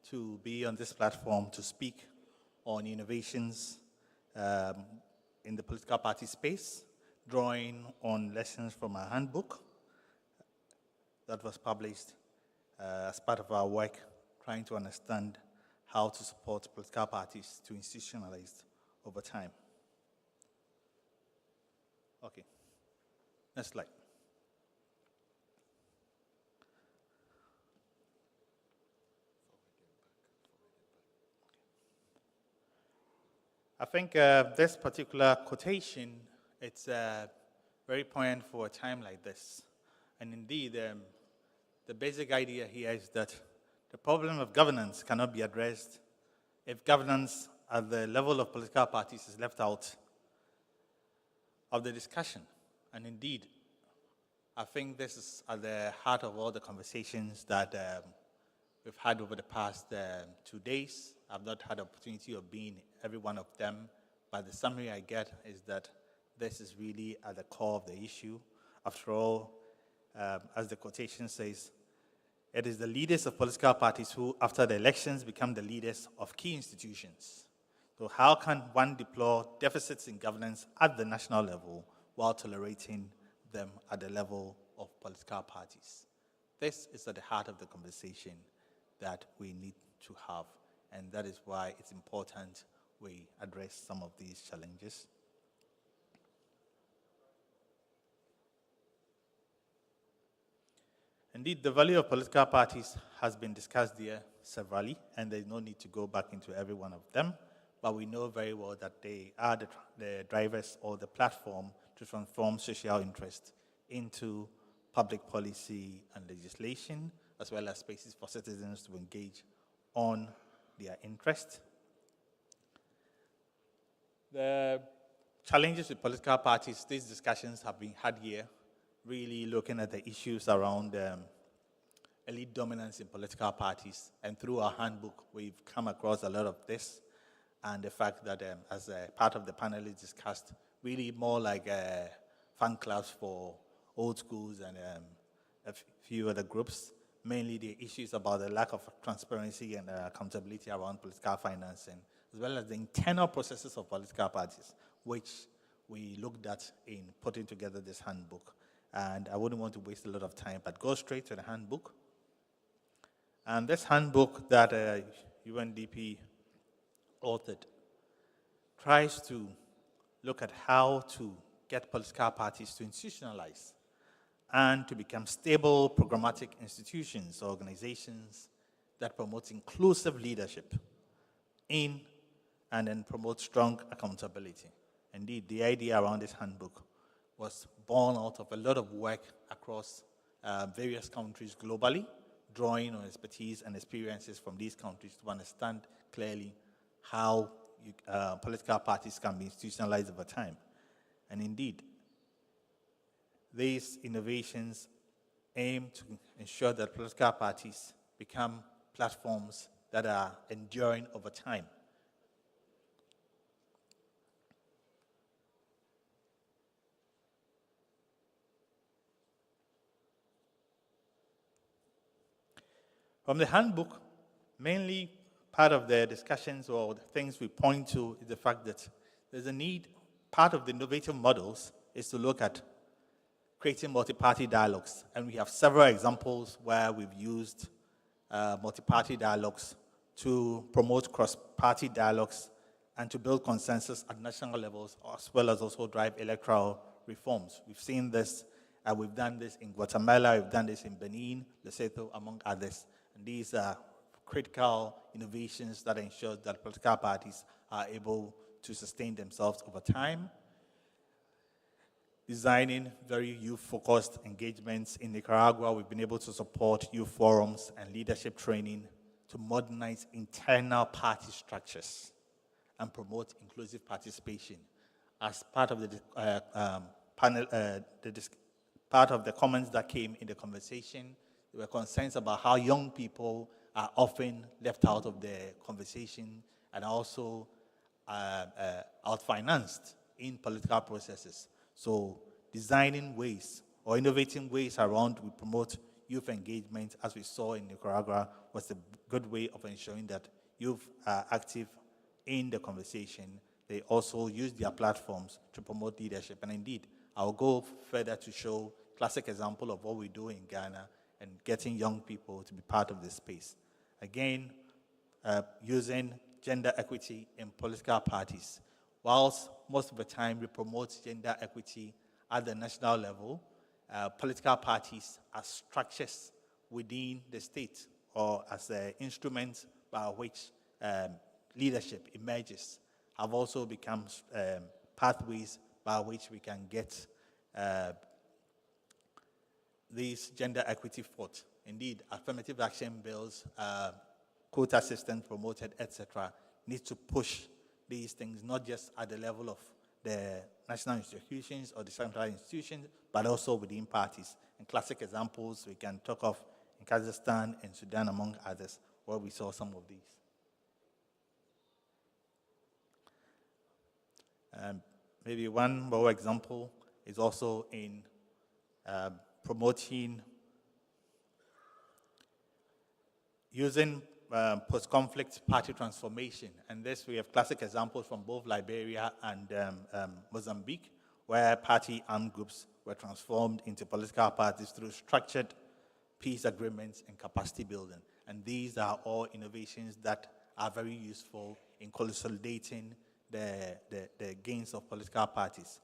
to be on this platform to speak on innovations in the political party space, drawing on lessons from our handbook that was published as part of our work, trying to understand how to support political parties to institutionalize over time. Okay, next slide. I think this particular quotation, it's very poignant for a time like this. And indeed, the basic idea here is that the problem of governance cannot be addressed if governance at the level of political parties is left out of the discussion. And indeed, I think this is at the heart of all the conversations that we've had over the past 2 days. I've not had the opportunity of being every one of them, but the summary I get is that this is really at the core of the issue. After all, as the quotation says, it is the leaders of political parties who, after the elections, become the leaders of key institutions. So how can one deplore deficits in governance at the national level while tolerating them at the level of political parties? This is at the heart of the conversation that we need to have, and that is why it's important we address some of these challenges. Indeed, the value of political parties has been discussed here severally, and there's no need to go back into every one of them, but we know very well that they are the drivers or the platform to transform social interest into public policy and legislation, as well as spaces for citizens to engage on their interest. The challenges with political parties, these discussions have been had here, really looking at the issues around elite dominance in political parties. And through our handbook, we've come across a lot of this. And the fact that as a part of the panel is discussed, really more like fan clubs for old schools and a few other groups, mainly the issues about the lack of transparency and accountability around political financing, as well as the internal processes of political parties, which we looked at in putting together this handbook. And I wouldn't want to waste a lot of time, but go straight to the handbook. And this handbook that UNDP authored tries to look at how to get political parties to institutionalize and to become stable, programmatic institutions, organizations that promote inclusive leadership in and then promote strong accountability. Indeed, the idea around this handbook was born out of a lot of work across various countries globally, drawing on expertise and experiences from these countries to understand clearly how political parties can be institutionalized over time. And indeed, these innovations aim to ensure that political parties become platforms that are enduring over time. From the handbook, mainly part of the discussions or the things we point to is the fact that there's a need, part of the innovative models is to look at creating multi-party dialogues. And we have several examples where we've used multi-party dialogues to promote cross-party dialogues and to build consensus at national levels, as well as also drive electoral reforms. We've seen this, we've done this in Guatemala, we've done this in Benin, Lesotho, among others. And these are critical innovations that ensure that political parties are able to sustain themselves over time. Designing very youth-focused engagements in Nicaragua, we've been able to support youth forums and leadership training to modernize internal party structures and promote inclusive participation. As part of the panel, part of the comments that came in the conversation, there were concerns about how young people are often left out of the conversation and also outfinanced in political processes. So designing ways or innovating ways around we promote youth engagement, as we saw in Nicaragua, was a good way of ensuring that youth are active in the conversation. They also use their platforms to promote leadership. And indeed, I'll go further to show classic example of what we do in Ghana and getting young people to be part of this space. Again, using gender equity in political parties. Whilst most of the time we promote gender equity at the national level, political parties as structures within the state or as instruments by which leadership emerges have also become pathways by which we can get these gender equity fought. Indeed, affirmative action bills, quota systems promoted, etc., need to push these things, not just at the level of the national institutions or the central institutions, but also within parties. And classic examples we can talk of in Kazakhstan and Sudan, among others, where we saw some of these. Maybe one more example is also in promoting using post-conflict party transformation. And this, we have classic examples from both Liberia and Mozambique, where party armed groups were transformed into political parties through structured peace agreements and capacity building. And these are all innovations that are very useful in consolidating the gains of political parties.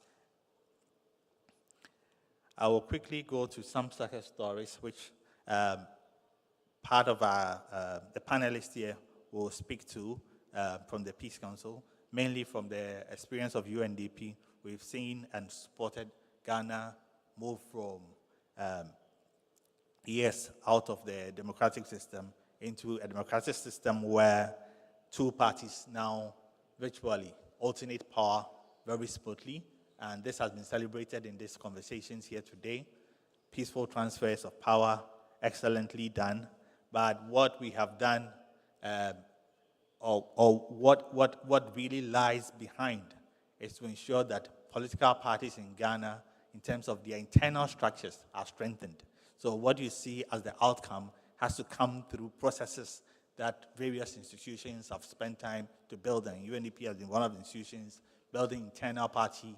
I will quickly go to some success stories, which part of the panelists here will speak to from the Peace Council, mainly from the experience of UNDP. We've seen and supported Ghana move from years out of the democratic system into a democratic system where two parties now virtually alternate power very smoothly. And this has been celebrated in these conversations here today. Peaceful transfers of power, excellently done. But what we have done, or what really lies behind, is to ensure that political parties in Ghana, in terms of their internal structures, are strengthened. So what you see as the outcome has to come through processes that various institutions have spent time to build, and UNDP has been one of the institutions building internal party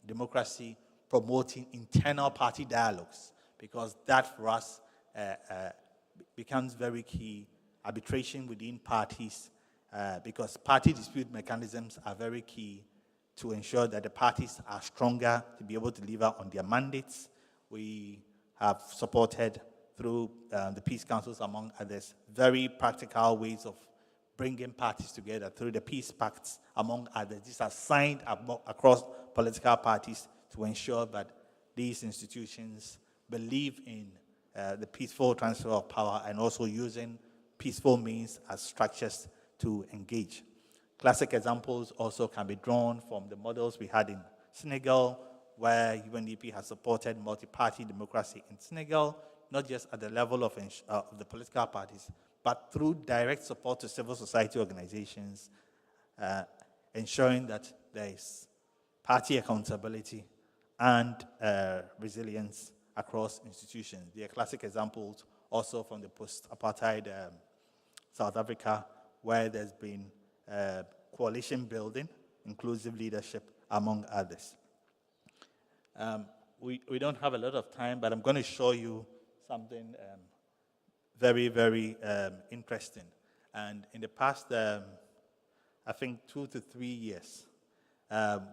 democracy, promoting internal party dialogues, because that for us becomes very key. Arbitration within parties, because party dispute mechanisms are very key to ensure that the parties are stronger to be able to deliver on their mandates. We have supported through the Peace Councils, among others, very practical ways of bringing parties together through the peace pacts, among others. These are signed across political parties to ensure that these institutions believe in the peaceful transfer of power and also using peaceful means as structures to engage. Classic examples also can be drawn from the models we had in Senegal, where UNDP has supported multi-party democracy in Senegal, not just at the level of the political parties, but through direct support to civil society organizations, ensuring that there is party accountability and resilience across institutions. There are classic examples also from the post-apartheid South Africa, where there's been coalition building, inclusive leadership, among others. We don't have a lot of time, but I'm going to show you something very, very interesting. And in the past, I think 2 to 3 years,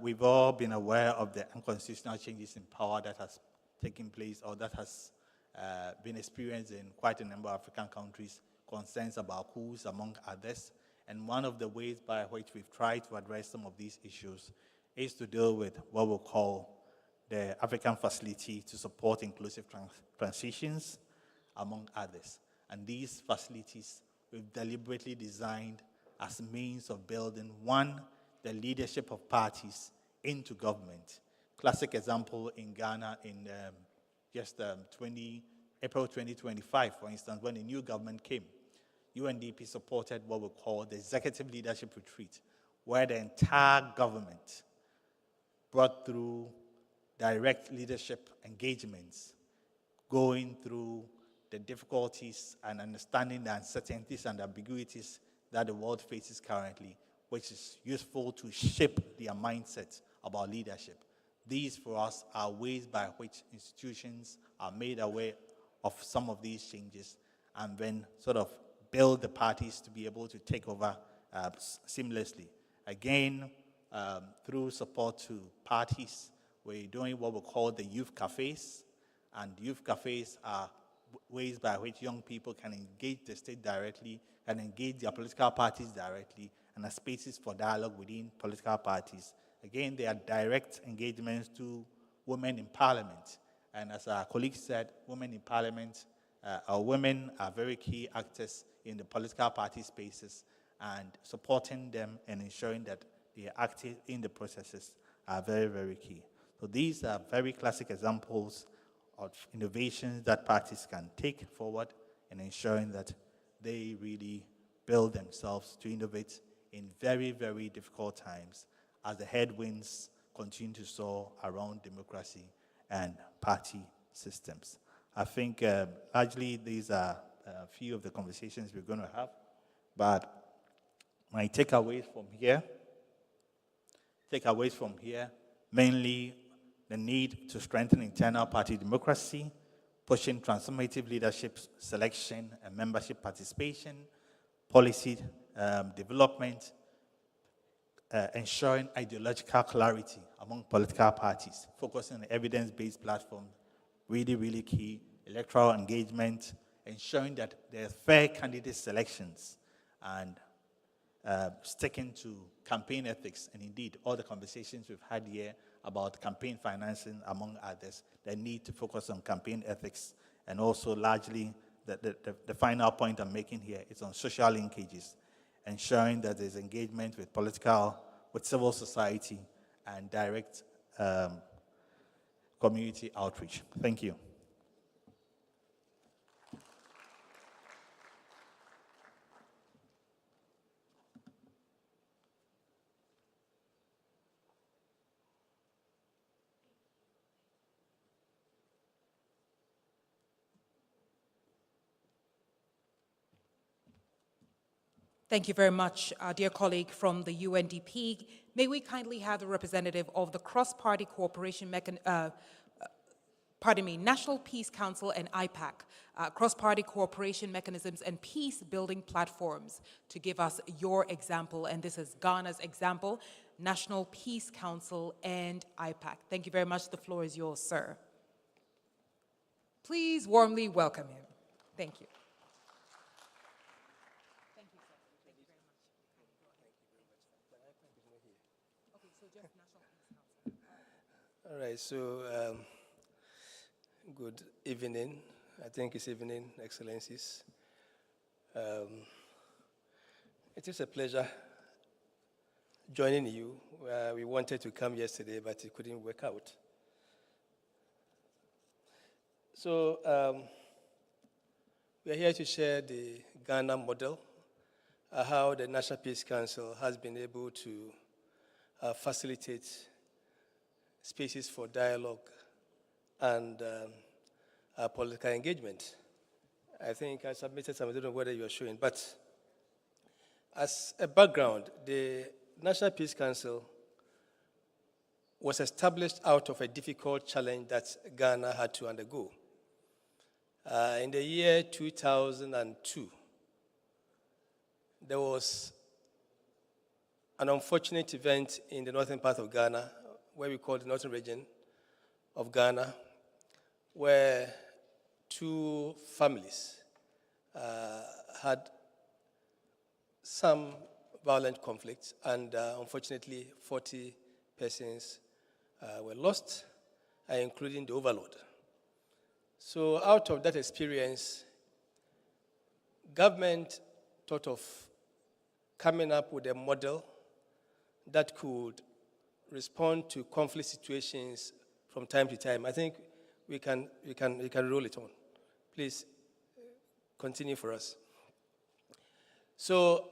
we've all been aware of the unconstitutional changes in power that has taken place, or that has been experienced in quite a number of African countries, concerns about coups, among others. And one of the ways by which we've tried to address some of these issues is to deal with what we'll call the African Facility to Support Inclusive Transitions, among others. And these facilities we've deliberately designed as means of building, one, the leadership of parties into government. Classic example in Ghana in April 2025, for instance, when the new government came, UNDP supported what we call the Executive Leadership Retreat, where the entire government brought through direct leadership engagements, going through the difficulties and understanding the uncertainties and ambiguities that the world faces currently, which is useful to shape their mindset about leadership. These, for us, are ways by which institutions are made aware of some of these changes and then sort of build the parties to be able to take over seamlessly. Again, through support to parties, we're doing what we call the youth cafes, and youth cafes are ways by which young people can engage the state directly, can engage their political parties directly, and are spaces for dialogue within political parties. Again, they are direct engagements to women in parliament. And as our colleague said, women in parliament, our women are very key actors in the political party spaces, and supporting them and ensuring that they are active in the processes are very, very key. So these are very classic examples of innovations that parties can take forward in ensuring that they really build themselves to innovate in very, very difficult times as the headwinds continue to soar around democracy and party systems. I think largely these are a few of the conversations we're going to have, but my takeaways from here, mainly the need to strengthen internal party democracy, pushing transformative leadership selection and membership participation, policy development, ensuring ideological clarity among political parties, focusing on evidence-based platforms, really, really key, electoral engagement, ensuring that there are fair candidate selections, and sticking to campaign ethics, and indeed all the conversations we've had here about campaign financing, among others, the need to focus on campaign ethics, and also largely the final point I'm making here is on social linkages, ensuring that there's engagement with civil society and direct community outreach. Thank you. Thank you very much, dear colleague from the UNDP. May we kindly have the representative of the Cross-Party Cooperation National Peace Council and IPAC, Cross-Party Cooperation Mechanisms and Peace-Building Platforms, to give us your example, and this is Ghana's example, National Peace Council and IPAC. Thank you very much. The floor is yours, sir. Please warmly welcome him. Thank you. All right, so good evening. I think it's evening, Excellencies. It is a pleasure joining you. We wanted to come yesterday, but it couldn't work out. So we are here to share the Ghana model, how the National Peace Council has been able to facilitate spaces for dialogue and political engagement. I think I submitted some, I don't know whether you are showing, but as a background, the National Peace Council was established out of a difficult challenge that Ghana had to undergo. In the year 2002, there was an unfortunate event in the northern part of Ghana, where we call the northern region of Ghana, where two families had some violent conflicts, and unfortunately 40 persons were lost, including the overlord. So out of that experience, government thought of coming up with a model that could respond to conflict situations from time to time. I think we can roll it on. Please continue for us. So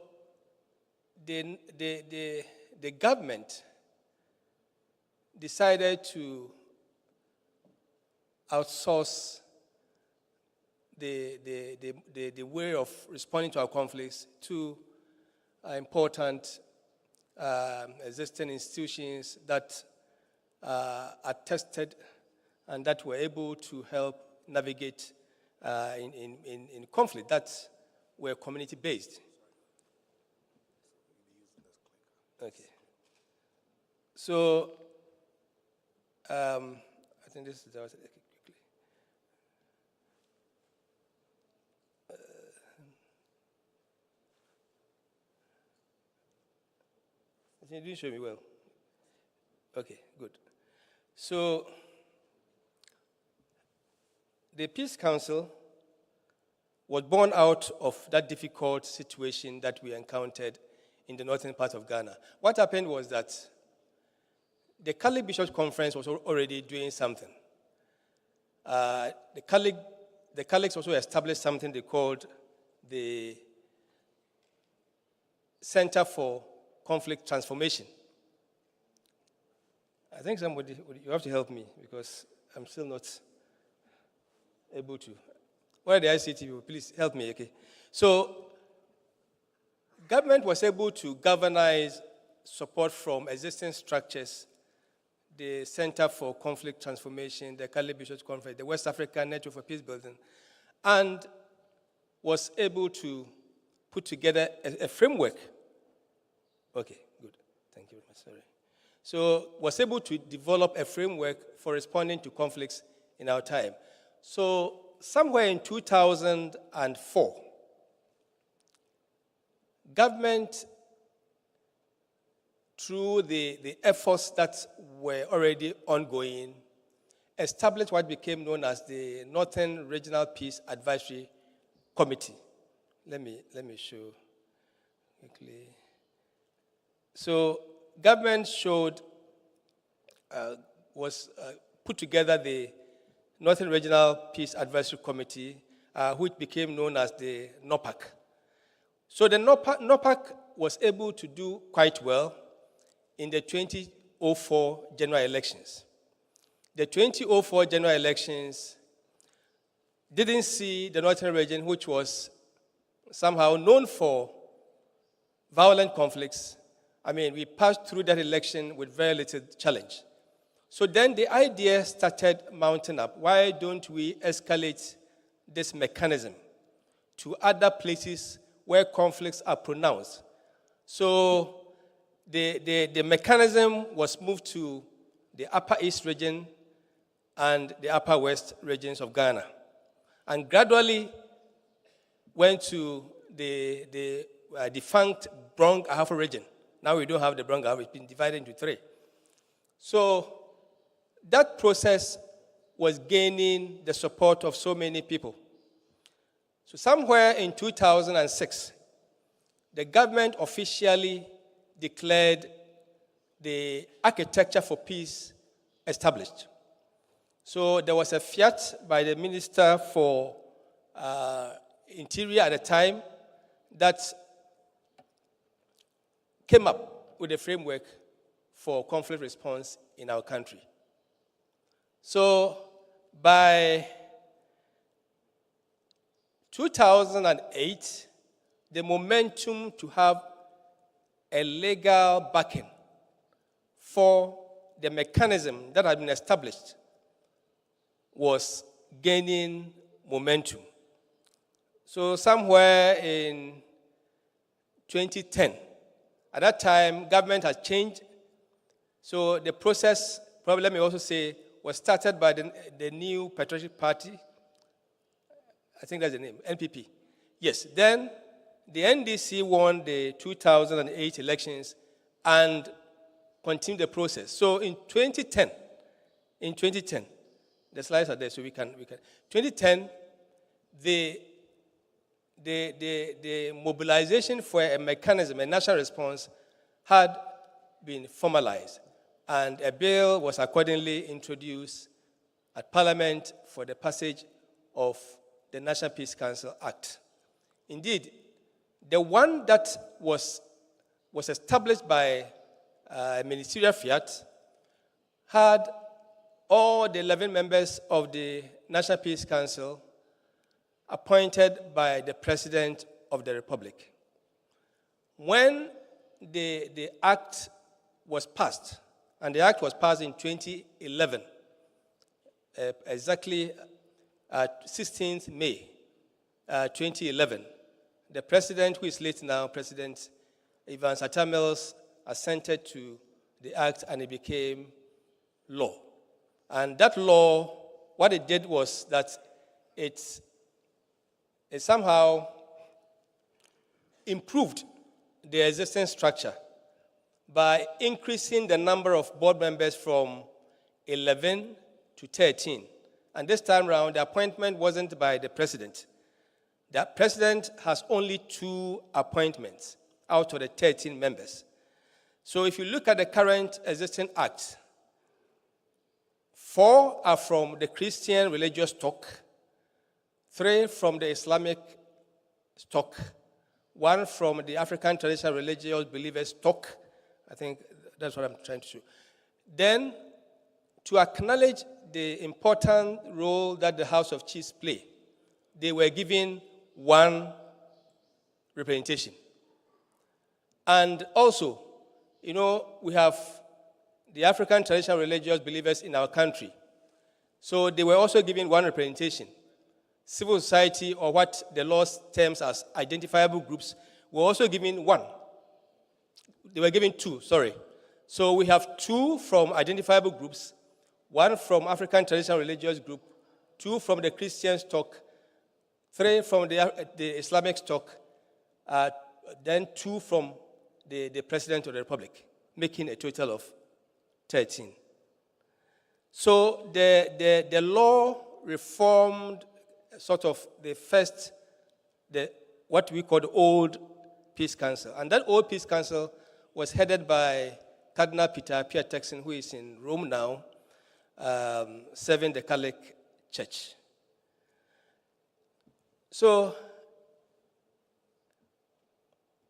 the government decided to outsource the way of responding to our conflicts to important existing institutions that are tested and that were able to help navigate in conflict that were community-based. Okay. So, I think this is quickly. You didn't show me well. Okay, good. So, the Peace Council was born out of that difficult situation that we encountered in the northern part of Ghana. What happened was that the Catholic Bishops' Conference was already doing something. The Catholics also established something they called the Center for Conflict Transformation. I think somebody, you have to help me because I'm still not able to. Where the ICT people, please help me, okay? So, government was able to galvanize support from existing structures, the Center for Conflict Transformation, the Catholic Bishops' Conference, the West African Network for Peace Building, and was able to put together a framework. Okay, good. Thank you very much. Sorry. So, was able to develop a framework for responding to conflicts in our time. So, somewhere in 2004, government, through the efforts that were already ongoing, established what became known as the Northern Regional Peace Advisory Committee. Let me show quickly. So, government put together the Northern Regional Peace Advisory Committee, which became known as the NOPAC. So the NOPAC was able to do quite well in the 2004 general elections. The 2004 general elections didn't see the Northern region, which was somehow known for violent conflicts. I mean, we passed through that election with very little challenge. So then the idea started mounting up. Why don't we escalate this mechanism to other places where conflicts are pronounced? So the mechanism was moved to the Upper East region and the Upper West regions of Ghana, and gradually went to the defunct Brong Ahafo region. Now we don't have the Brong Ahafo, it's been divided into 3. So that process was gaining the support of so many people. So somewhere in 2006, the government officially declared the Architecture for Peace established. So there was a fiat by the Minister for Interior at the time that came up with a framework for conflict response in our country. So by 2008, the momentum to have a legal backing for the mechanism that had been established was gaining momentum. So somewhere in 2010, at that time, government had changed. So the process, probably let me also say, was started by the new Patriotic Party. I think that's the name, NPP. Yes, then the NDC won the 2008 elections and continued the process. So in 2010, the slides are there, so we can. 2010, the mobilization for a mechanism, a national response, had been formalized, and a bill was accordingly introduced at Parliament for the passage of the National Peace Council Act. Indeed, The one that was established by ministerial fiat had all the 11 members of the National Peace Council appointed by the President of the Republic. When the act was passed, and the act was passed in 2011, exactly 16th May 2011, the president, who is late now, President Evans Atta Mills, assented to the act and it became law. And that law, what it did was that it somehow improved the existing structure by increasing the number of board members from 11 to 13. And this time around, the appointment wasn't by the president. The president has only 2 appointments out of the 13 members. So if you look at the current existing act, 4 are from the Christian religious stock, 3 from the Islamic stock, 1 from the African traditional religious believers stock. I think that's what I'm trying to show. Then, to acknowledge the important role that the House of Chiefs play, they were given 1 representation. And also, we have the African traditional religious believers in our country. So they were also given 1 representation. Civil society, or what the law terms as identifiable groups, were also given 1. They were given 2, sorry. So we have 2 from identifiable groups, 1 from African traditional religious group, 2 from the Christian stock, 3 from the Islamic stock, then 2 from the President of the Republic, making a total of 13. So the law reformed sort of what we call the old Peace Council. And that old Peace Council was headed by Cardinal Peter Turkson, who is in Rome now, serving the Catholic Church. So,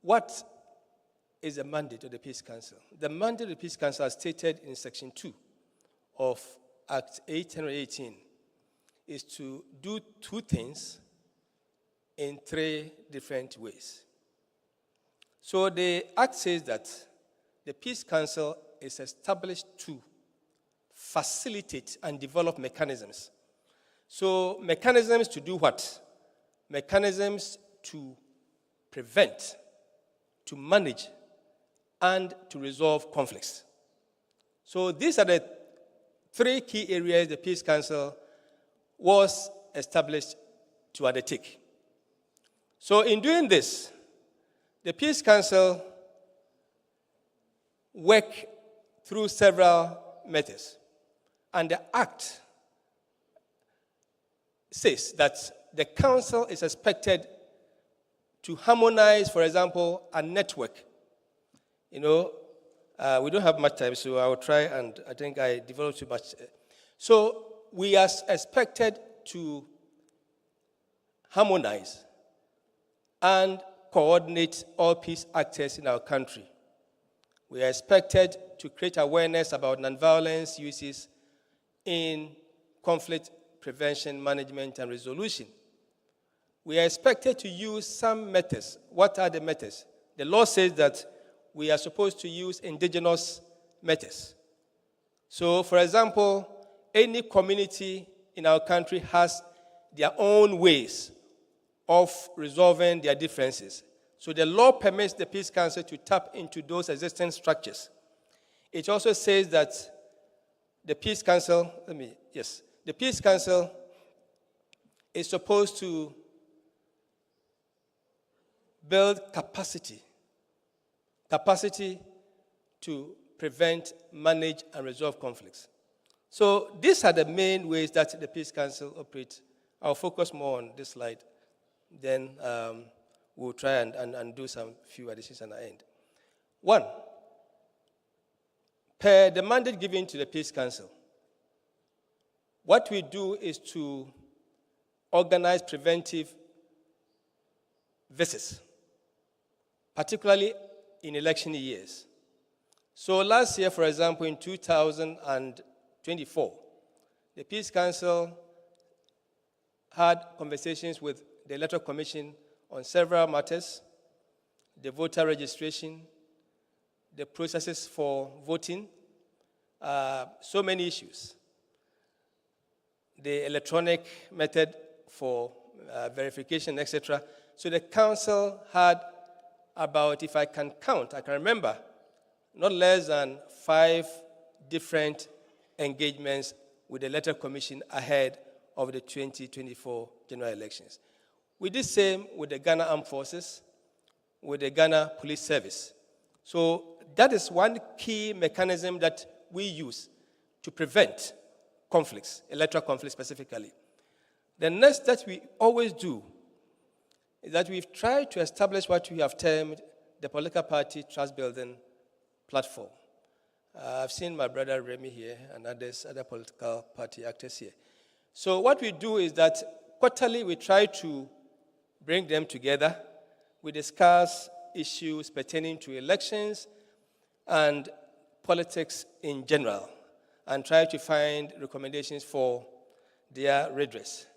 what is the mandate of the Peace Council? The mandate of the Peace Council, as stated in Section 2 of Act 818, is to do 2 things in 3 different ways. So the Act says that the Peace Council is established to facilitate and develop mechanisms. So mechanisms to do what? Mechanisms to prevent, to manage, and to resolve conflicts. So these are the 3 key areas the Peace Council was established to undertake. So in doing this, the Peace Council worked through several methods. And the Act says that the Council is expected to harmonize, for example, a network. We don't have much time, so I will try, and I think I developed too much. So we are expected to harmonize and coordinate all peace actors in our country. We are expected to create awareness about nonviolence uses in conflict prevention, management, and resolution. We are expected to use some methods. What are the methods? The law says that we are supposed to use indigenous methods. So, for example, any community in our country has their own ways of resolving their differences. So the law permits the Peace Council to tap into those existing structures. It also says that the Peace Council, the Peace Council is supposed to build capacity to prevent, manage, and resolve conflicts. So these are the main ways that the Peace Council operates. I'll focus more on this slide. Then we'll try and do some few additions at the end. 1, per the mandate given to the Peace Council, what we do is to organize preventive visits particularly in election years. So last year, for example, in 2024, the Peace Council had conversations with the Electoral Commission on several matters: the voter registration, the processes for voting, so many issues. The electronic method for verification, etc. So the council had about, if I can count, I can remember, not less than 5 different engagements with the Electoral Commission ahead of the 2024 general elections. We did the same with the Ghana Armed Forces, with the Ghana Police Service. So that is one key mechanism that we use to prevent conflicts, electoral conflicts specifically. The next that we always do is that we've tried to establish what we have termed the political party trust building platform. I've seen my brother Remy here and other political party actors here. So what we do is that quarterly we try to bring them together. We discuss issues pertaining to elections and politics in general, and try to find recommendations for their redress.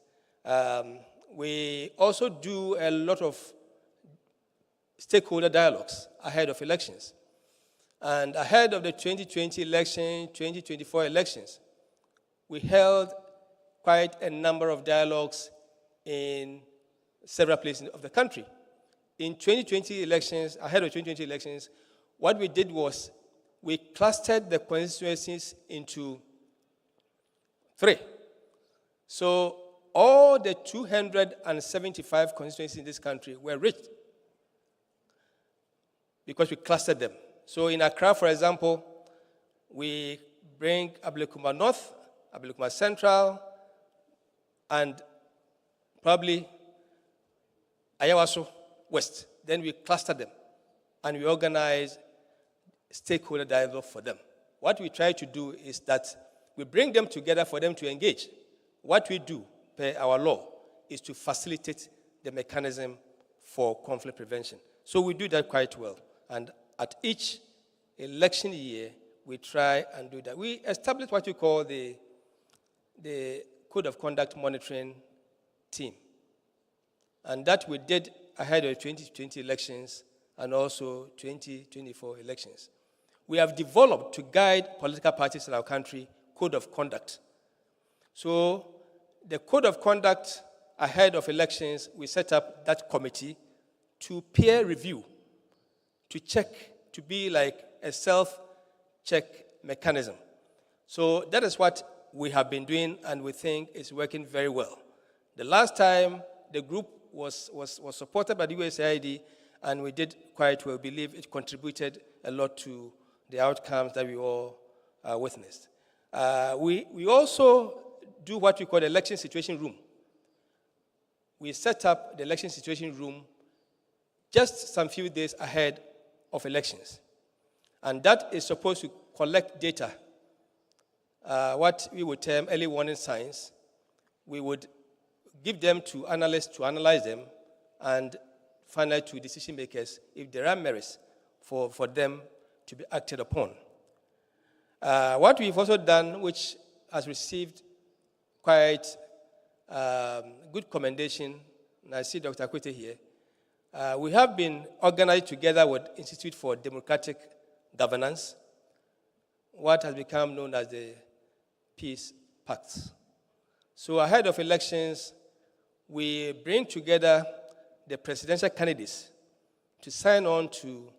We also do a lot of stakeholder dialogues ahead of elections. And ahead of the 2020 election, 2024 elections, we held quite a number of dialogues in several places of the country. In 2020 elections, ahead of 2020 elections, what we did was we clustered the constituencies into 3. So all the 275 constituencies in this country were reached because we clustered them. So in Accra, for example, we bring Ablekuma North, Ablekuma Central, and probably Ayawaso West. Then we cluster them, and we organize stakeholder dialogue for them. What we try to do is that we bring them together for them to engage. What we do, per our law, is to facilitate the mechanism for conflict prevention. So we do that quite well. And at each election year, we try and do that. We establish what we call the Code of Conduct Monitoring Team. And that we did ahead of the 2020 elections and also 2024 elections. We have developed, to guide political parties in our country, Code of Conduct. So the Code of Conduct ahead of elections, we set up that committee to peer review, to check, to be like a self-check mechanism. So that is what we have been doing, and we think is working very well. The last time the group was supported by the USAID, and we did quite well. We believe it contributed a lot to the outcomes that we all witnessed. We also do what we call the election situation room. We set up the election situation room just some few days ahead of elections. And that is supposed to collect data, what we would term early warning signs. We would give them to analysts to analyze them, and finally to decision makers if there are merits for them to be acted upon. What we've also done, which has received quite good commendation, and I see Dr. Akwete here, we have been organized together with Institute for Democratic Governance, what has become known as the Peace Pact. So ahead of elections, we bring together the presidential candidates to sign on to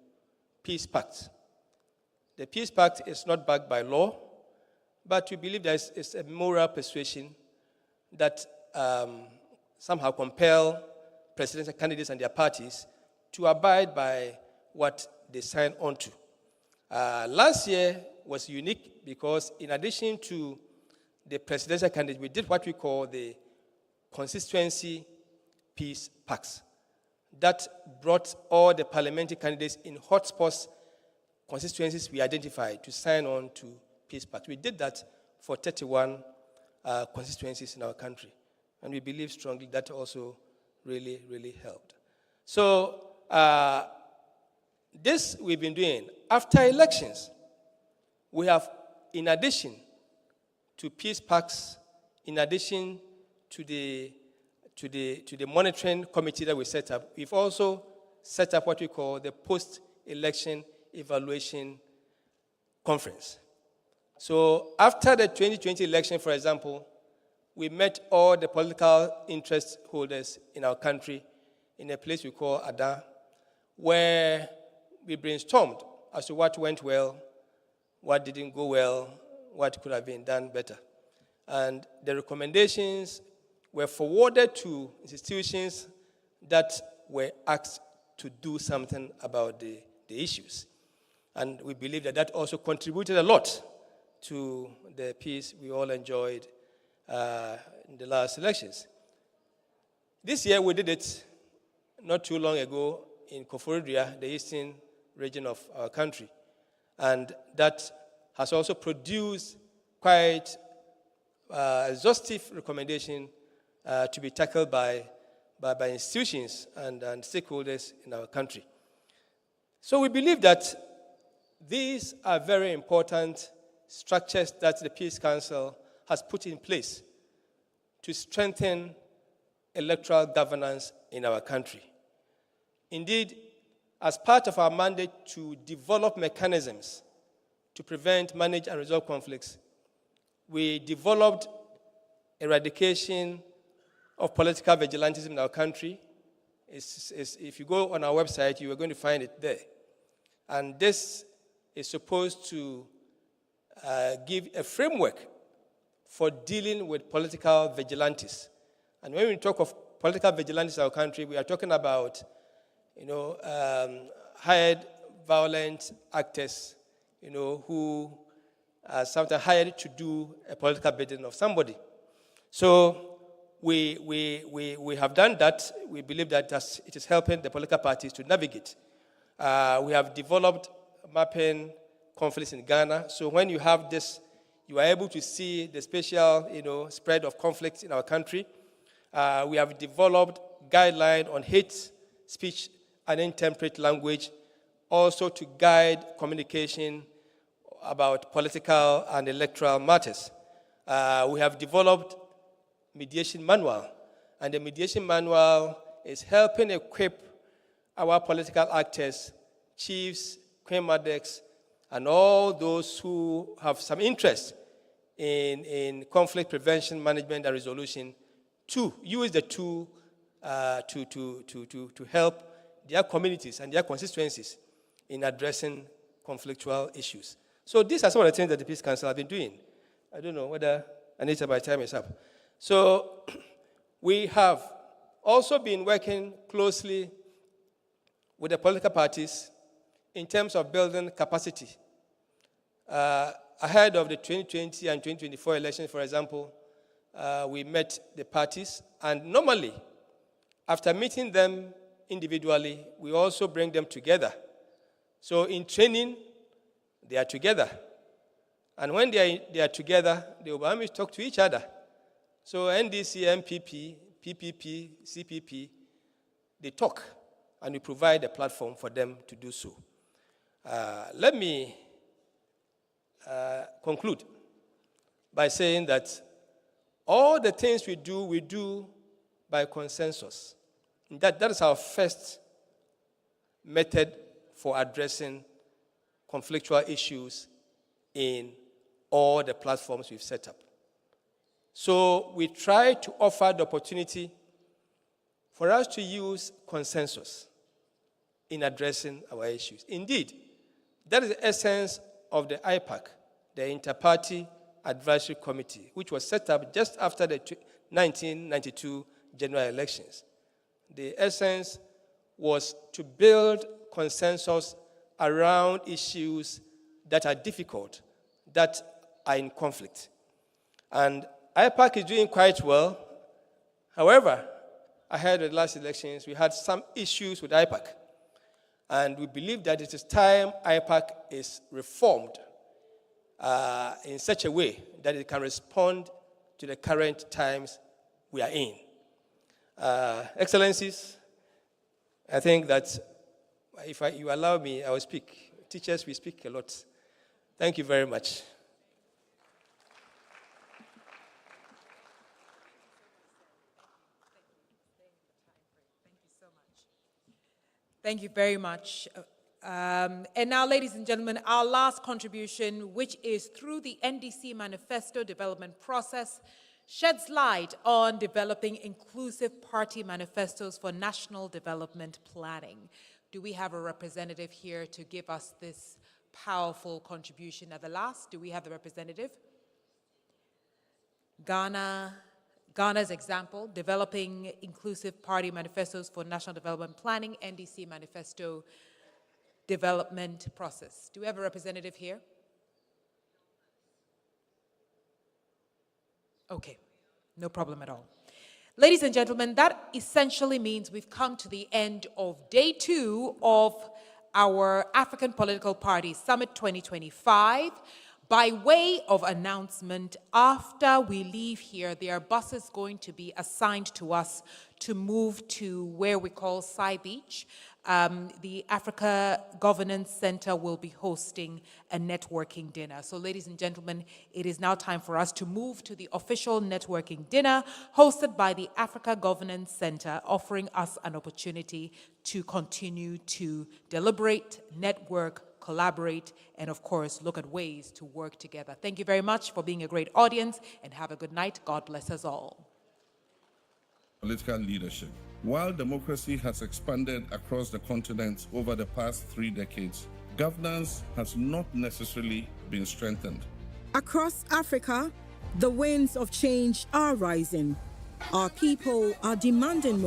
Peace Pact. The Peace Pact is not backed by law, but we believe there is a moral persuasion that somehow compel presidential candidates and their parties to abide by what they sign on to. Last year was unique because in addition to the presidential candidates, we did what we call the constituency peace pacts. That brought all the parliamentary candidates in hotspots constituencies we identified to sign on to peace pact. We did that for 31 constituencies in our country. And we believe strongly that also really, really helped. So this we've been doing. After elections, we have, in addition to peace packs, in addition to the monitoring committee that we set up, we've also set up what we call the post-election evaluation conference. So after the 2020 election, for example, we met all the political interest holders in our country in a place we call Ada, where we brainstormed as to what went well, what didn't go well, what could have been done better. And the recommendations were forwarded to institutions that were asked to do something about the issues. And we believe that that also contributed a lot to the peace we all enjoyed in the last elections. This year we did it not too long ago in Koforidua, the eastern region of our country. And that has also produced quite exhaustive recommendation to be tackled by institutions and stakeholders in our country. So we believe that these are very important structures that the Peace Council has put in place to strengthen electoral governance in our country. Indeed, as part of our mandate to develop mechanisms to prevent, manage, and resolve conflicts, we developed eradication of political vigilantism in our country. If you go on our website, you are going to find it there. And this is supposed to give a framework for dealing with political vigilantes. And when we talk of political vigilantes in our country, we are talking about, hired violent actors, who are sometimes hired to do a political bidding of somebody. So we have done that. We believe that it is helping the political parties to navigate. We have developed mapping conflicts in Ghana. So when you have this, you are able to see the spatial, spread of conflicts in our country. We have developed guidelines on hate speech and intemperate language, also to guide communication about political and electoral matters. We have developed mediation manual, and the mediation manual is helping equip our political actors, chiefs, queen madaks, and all those who have some interest in conflict prevention, management, and resolution to use the tool to help their communities and their constituencies in addressing conflictual issues. So these are some of the things that the Peace Council have been doing. I don't know whether Anita, my time is up. So we have also been working closely with the political parties in terms of building capacity. Ahead of the 2020 and 2024 elections, for example, we met the parties, and normally, after meeting them individually, we also bring them together. So in training, they are together. And when they are together, they will always talk to each other. So NDC, MPP, PPP, CPP, they talk, and we provide a platform for them to do so. Let me conclude by saying that all the things we do by consensus. That is our first method for addressing conflictual issues in all the platforms we've set up. So we try to offer the opportunity for us to use consensus in addressing our issues. Indeed, that is the essence of the IPAC, the Inter-Party Advisory Committee, which was set up just after the 1992 general elections. The essence was to build consensus around issues that are difficult, that are in conflict. And IPAC is doing quite well. However, ahead of the last elections, we had some issues with IPAC. And we believe that it is time IPAC is reformed in such a way that it can respond to the current times we are in. Excellencies, I think that if you allow me, I will speak. Teachers, we speak a lot. Thank you very much. Thank you very much. And now, ladies and gentlemen, our last contribution, which is through the NDC Manifesto Development Process, sheds light on developing inclusive party manifestos for national development planning. Do we have a representative here to give us this powerful contribution at the last? Do we have the representative? Ghana's example, developing inclusive party manifestos for national development planning, NDC Manifesto Development Process. Do we have a representative here? Okay, no problem at all. Ladies and gentlemen, that essentially means we've come to the end of day 2 of our African Political Parties Summit 2025. By way of announcement, after we leave here, there are buses going to be assigned to us to move to where we call Sai Beach. The Africa Governance Center will be hosting a networking dinner. So, ladies and gentlemen, it is now time for us to move to the official networking dinner hosted by the Africa Governance Center, offering us an opportunity to continue to deliberate, network, collaborate, and of course, look at ways to work together. Thank you very much for being a great audience, and have a good night. God bless us all. Political leadership. While democracy has expanded across the continent over the past 3 decades, governance has not necessarily been strengthened. Across Africa, the winds of change are rising. Our people are demanding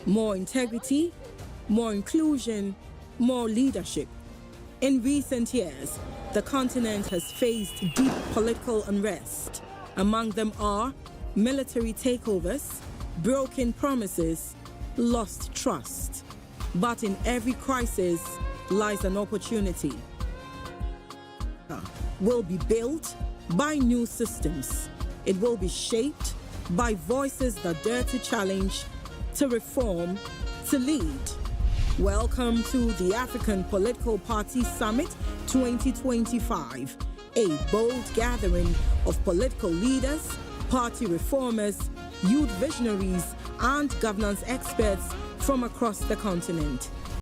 more integrity, more inclusion, more leadership. In recent years, the continent has faced deep political unrest. Among them are military takeovers, broken promises, lost trust. But in every crisis lies an opportunity. Will be built by new systems. It will be shaped by voices that dare to challenge, to reform, to lead. Welcome to the African Political Party Summit 2025, a bold gathering of political leaders, party reformers, youth visionaries, and governance experts from across the continent.